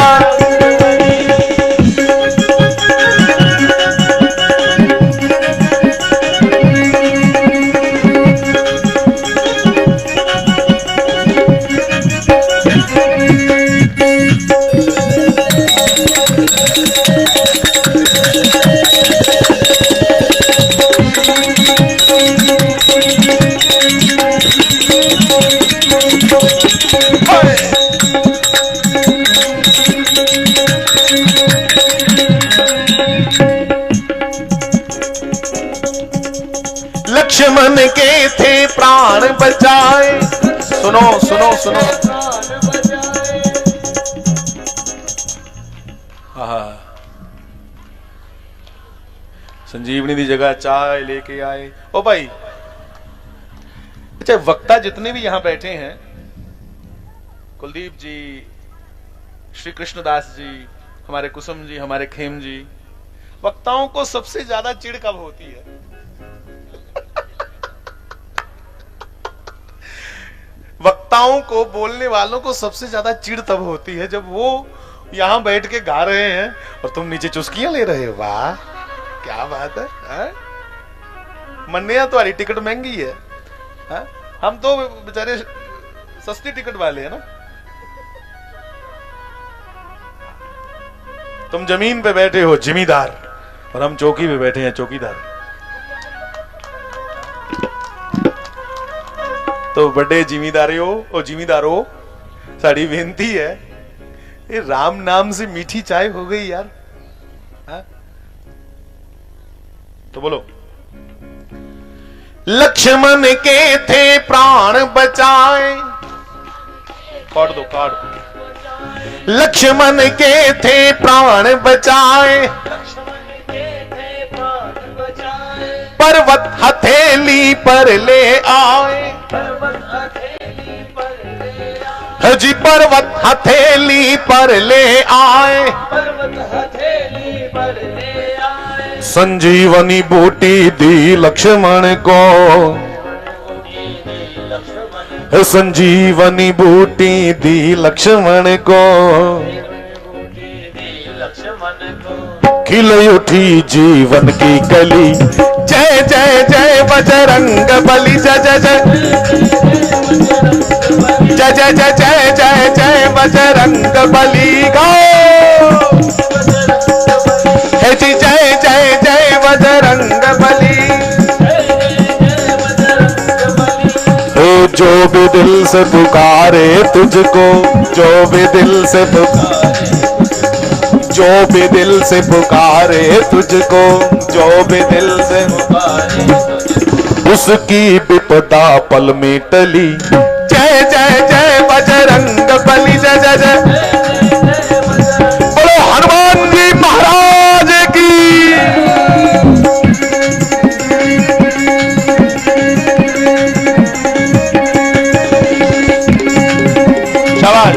लक्ष्मण के थे प्राण बचाए। सुनो सुनो सुनो। संजीवनी की जगह चाय लेके आए। ओ भाई, अच्छा वक्ता जितने भी यहां बैठे हैं, कुलदीप जी, श्री कृष्णदास जी, हमारे कुसुम जी, हमारे खेम जी, वक्ताओं को सबसे ज्यादा चिढ़ कब होती है? वक्ताओं को, बोलने वालों को सबसे ज्यादा चिढ़ तब होती है जब वो यहां बैठ के गा रहे हैं और तुम नीचे चुस्कियां ले रहे हो। वाह क्या बात है, मन्निया तुम्हारी टिकट महंगी है, हम तो बेचारे सस्ती टिकट वाले हैं ना। तुम जमीन पे बैठे हो जिमीदार, और हम चौकी पे बैठे हैं चौकीदार। तो बड़े जिमीदारों और जिमीदारों, साड़ी बेनती है, ये राम नाम से मीठी चाय हो गई यार। हा? तो बोलो। लक्ष्मण के थे प्राण बचाए। काट दो काट दो। लक्ष्मण के थे प्राण बचाए, पर्वत हथेली पर ले आए। जी पर्वत हथेली पर ले आए। संजीवनी बूटी दी लक्ष्मण को, संजीवनी बूटी दी लक्ष्मण को। खिल उठी जीवन की कली। जय जय जय बजरंग बली, जय जय जय जय जय जय जय जय जय बजरंग बली। गाओ जी जय जय जय बजरंग बली। जो भी दिल से पुकारे तुझको, जो भी दिल से पुकारे, जो भी दिल से पुकारे तुझको, जो भी दिल से पुकारे, उसकी विपदा पल में टली। जय जय जय बजरंग बली, जय जय जय। बोलो हनुमान जी महाराज की। शाबाश।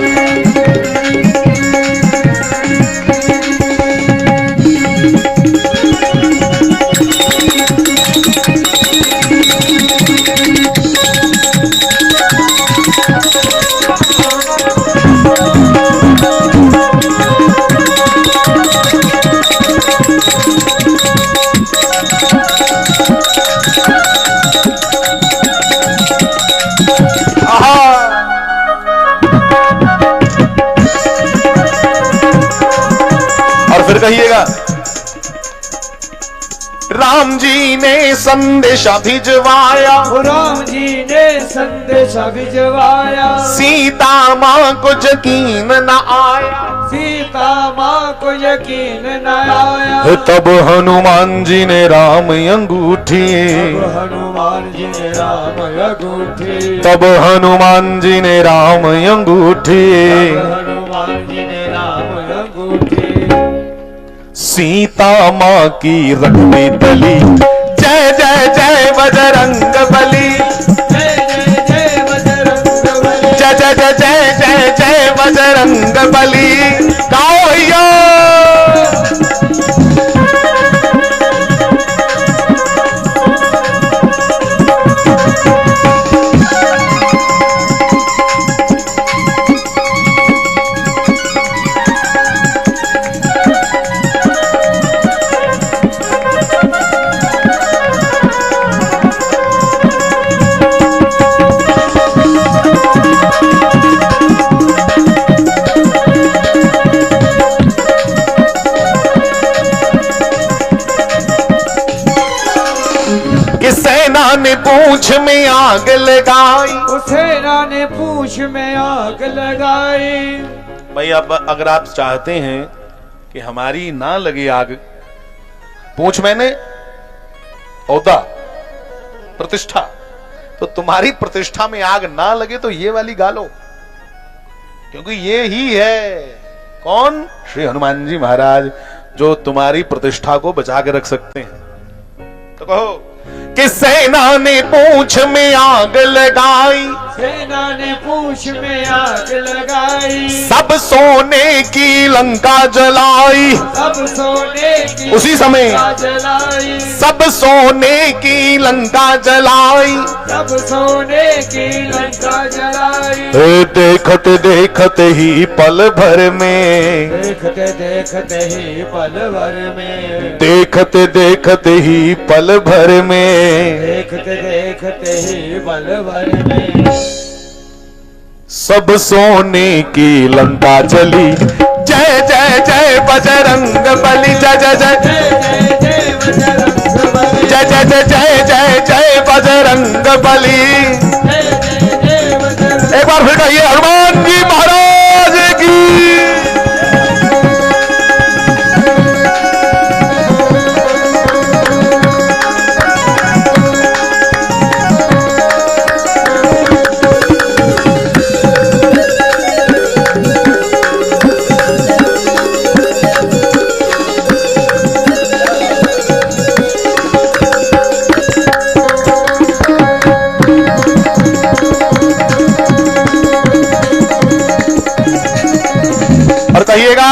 राम जी ने संदेशा भिजवाया, राम जी ने संदेशा भिजवाया, सीता माँ को यकीन न आया, सीता माँ को यकीन न आया। तब हनुमान जी ने राम अंगूठी, तब हनुमान जी ने राम अंगूठी, तब हनुमान जी ने राम अंगूठी, हनुमान जी ने राम अंगूठी, सीता माँ की रख में तली, जय जय जय बजरंग बली, जय जय जय बजरंग बली, जय जय जय जय जय जय बजरंग बली। गाओ भैया। सेना ने पूंछ में आग लगाई, सेना ने पूंछ में आग लगाई। भाई अब अगर आप चाहते हैं कि हमारी ना लगे आग, पूंछ मैंने औदा प्रतिष्ठा, तो तुम्हारी प्रतिष्ठा में आग ना लगे तो ये वाली गालो, क्योंकि ये ही है कौन? श्री हनुमान जी महाराज, जो तुम्हारी प्रतिष्ठा को बचा के रख सकते हैं। तो कहो कि सेना ने पूंछ में आग लगाई, सेना ने पूंछ में आग लगाई, सब सोने की लंका जलाई, सब सोने की उसी समय लंका जलाई, सब सोने की लंका जलाई, सब सोने की लंका जलाई। देखत देखत ही पल भर में, देखते देखते ही पल भर में, देखत देखत ही पल भर में, देखते देखते ही पल भर में, सब सोने की लंका जली, जय जय जय बजरंग बली, जय जय जय जय जय जय बजरंग बली, जय जय जय जय जय जय बजरंग बली। जय जय जय बजरंग। एक बार फिर कहिए हनुमान जी महाराज की। और कहिएगा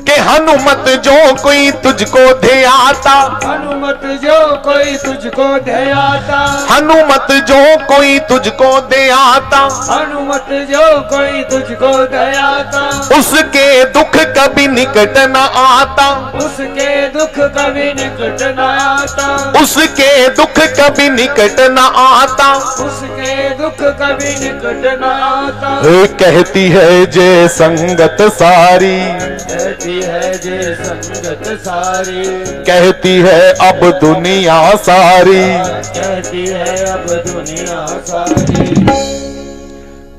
कि हनुमत जो कोई तुझको दे आता, हनुमत जो कोई तुझको दे आता, हनुमत जो कोई तुझको दे आता, हनुमत जो कोई तुझको दे आता, उसके दुख कभी निकट न आता, उसके दुख कभी निकट न आता, उसके दुख कभी निकट न आता। उसके दुख कभी निकट न आता। कहती है जे संगत सारी, कहती है जे संगत सारी, कहती है अब दुनिया सारी, कहती है अब दुनिया सारी,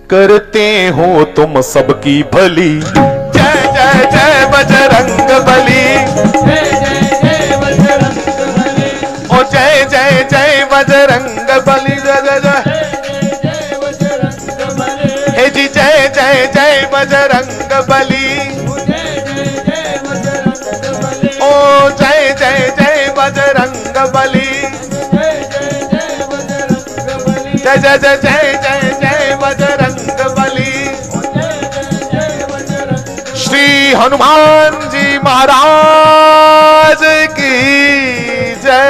करते हो तुम सबकी भली, जय जय जय बजरंग बली, जय जय जय बजरंग बली, ओ जय जय जय बजरंग बली, जय जय जय जय बजरंग बली, हे जी जय जय जय बजरंग बली, जय जय जय बजरंग बली, ओ जय जय जय बजरंग बली, जय जय जय बजरंग बली, जय जय जय जय जय जय बजरंग बली। जय जय जय बजरंग। श्री हनुमान जी महाराज की जय।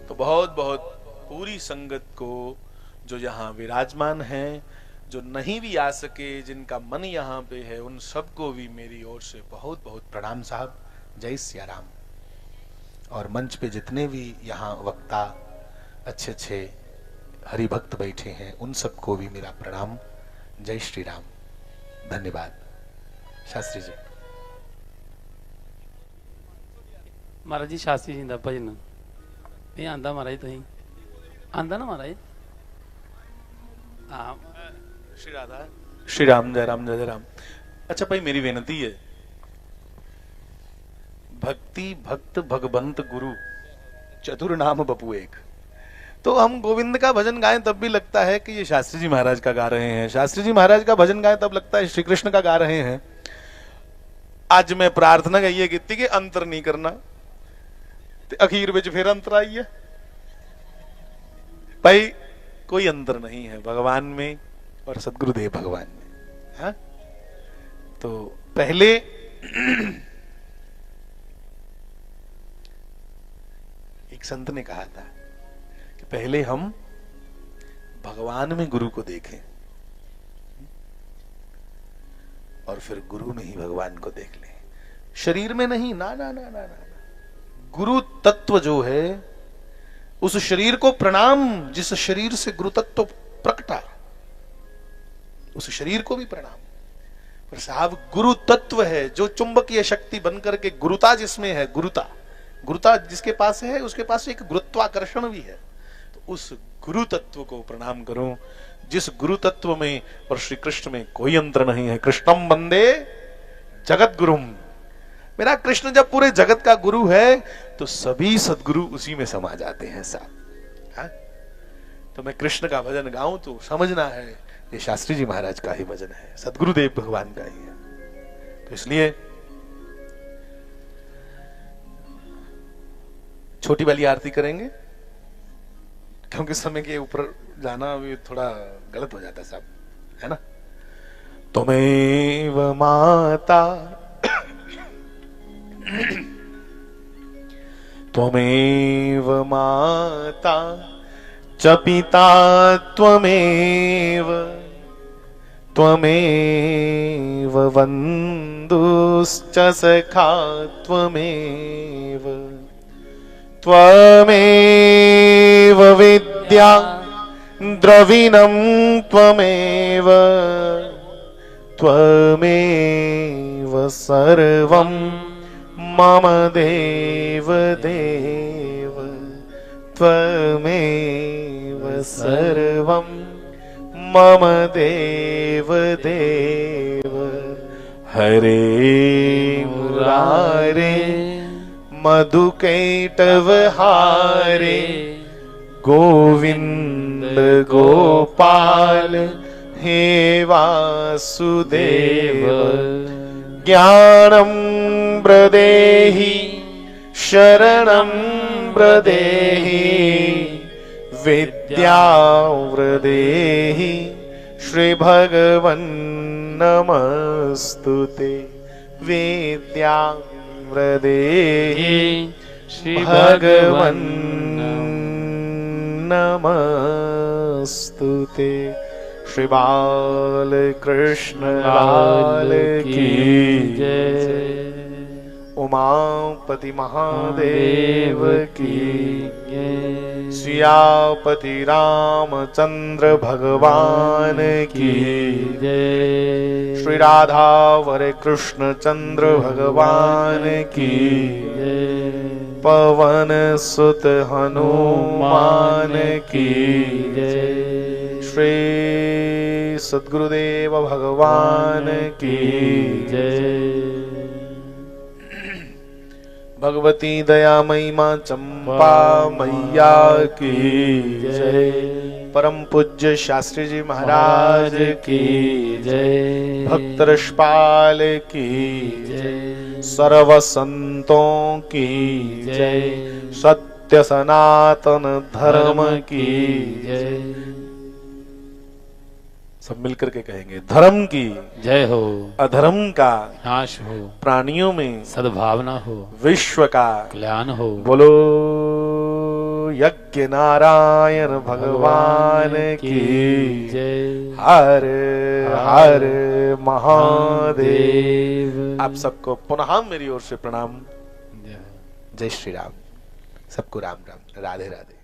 तो बहुत बहुत पूरी संगत को जो यहाँ विराजमान हैं, जो नहीं भी आ सके, जिनका मन यहाँ पे है, उन सबको भी मेरी ओर से बहुत बहुत प्रणाम साहब। जय सिया राम। और मंच पे जितने भी यहाँ वक्ता अच्छे अच्छे हरि भक्त बैठे हैं, उन सबको भी मेरा प्रणाम। जय श्री राम। धन्यवाद। शास्त्री जी। महाराज जी शास्त्री जी का भजन नहीं आंदा महाराज, तुम आंदा ना महाराज? हाँ श्री राधा श्री राम जय राम जय राम। अच्छा भाई मेरी बेनती है, भक्ति भक्त भगवंत गुरु चतुर नाम बपू एक। तो हम गोविंद का भजन गाएं तब भी लगता है कि ये शास्त्री जी महाराज का गा रहे हैं, शास्त्री जी महाराज का भजन गाएं तब लगता है श्री कृष्ण का गा रहे हैं। आज मैं प्रार्थना कही की कि अंतर नहीं करना, तो अखीर विच फिर अंतर आई है। भाई कोई अंतर नहीं है भगवान में और सदगुरुदेव भगवान में। हाँ? तो पहले एक संत ने कहा था कि पहले हम भगवान में गुरु को देखें और फिर गुरु में ही भगवान को देख लें, शरीर में नहीं। ना ना ना ना ना, गुरु तत्व जो है उस शरीर को प्रणाम, जिस शरीर से गुरु तत्व प्रकटा उस शरीर को भी प्रणाम। पर साहब गुरु तत्व है जो चुंबकीय शक्ति बनकर के गुरुता जिसमें है, गुरुता गुरुता जिसके पास है उसके पास एक गुरुत्वाकर्षण भी है। तो उस गुरु तत्व को प्रणाम करूं जिस गुरु तत्व में और श्री कृष्ण में कोई अंतर नहीं है। कृष्णम वंदे जगत गुरुम। मेरा कृष्ण जब पूरे जगत का गुरु है तो सभी सदगुरु उसी में समा जाते हैं साहब। हाँ? तो मैं कृष्ण का भजन गाऊं तो समझना है ये शास्त्री जी महाराज का ही भजन है, सदगुरुदेव भगवान का ही है। तो इसलिए छोटी वाली आरती करेंगे क्योंकि समय के ऊपर जाना भी थोड़ा गलत हो जाता है साहब, है ना। त्वमेव माता त्वमेव माता च पिता त्वमेव त्वमेव बन्धुश्च सखा त्वमेव त्वमेव विद्या द्रविणं त्वमेव त्वमेव सर्वं मम देव देव त्वमेव सर्वं मम देव देव। हरे मुरारे मधुकैटवहारे गोविंद गोपाल हे वासुदेव। ज्ञानं प्रदेहि शरणं प्रदेहि विद्यां प्रदेहि श्री भगवन् नमस्तुते। विद्यां प्रदेहि श्री भगवन् नमस्तुते। श्री बाल कृष्ण लाल की जय। उमापति महादेव की जय। सियापति रामचंद्र भगवान की जय। श्री राधावर कृष्ण चंद्र भगवान की जय। पवन सुत हनुमान की जय। श्री सद्गुरुदेव भगवान की जय। भगवती दयामयी मां चंपा मैया की जय। परम पूज्य शास्त्री जी महाराज की जय। भक्त रसपाल की जय। सर्व संतों की जय। सत्य सनातन धर्म की जय। सब मिलकर के कहेंगे धर्म की जय हो, अधर्म का नाश हो, प्राणियों में सद्भावना हो, विश्व का कल्याण हो। बोलो यज्ञ नारायण भगवान की जय। हर हर महादेव। आप सबको पुनः मेरी ओर से प्रणाम। जय श्री राम। सबको राम राम, राधे राधे।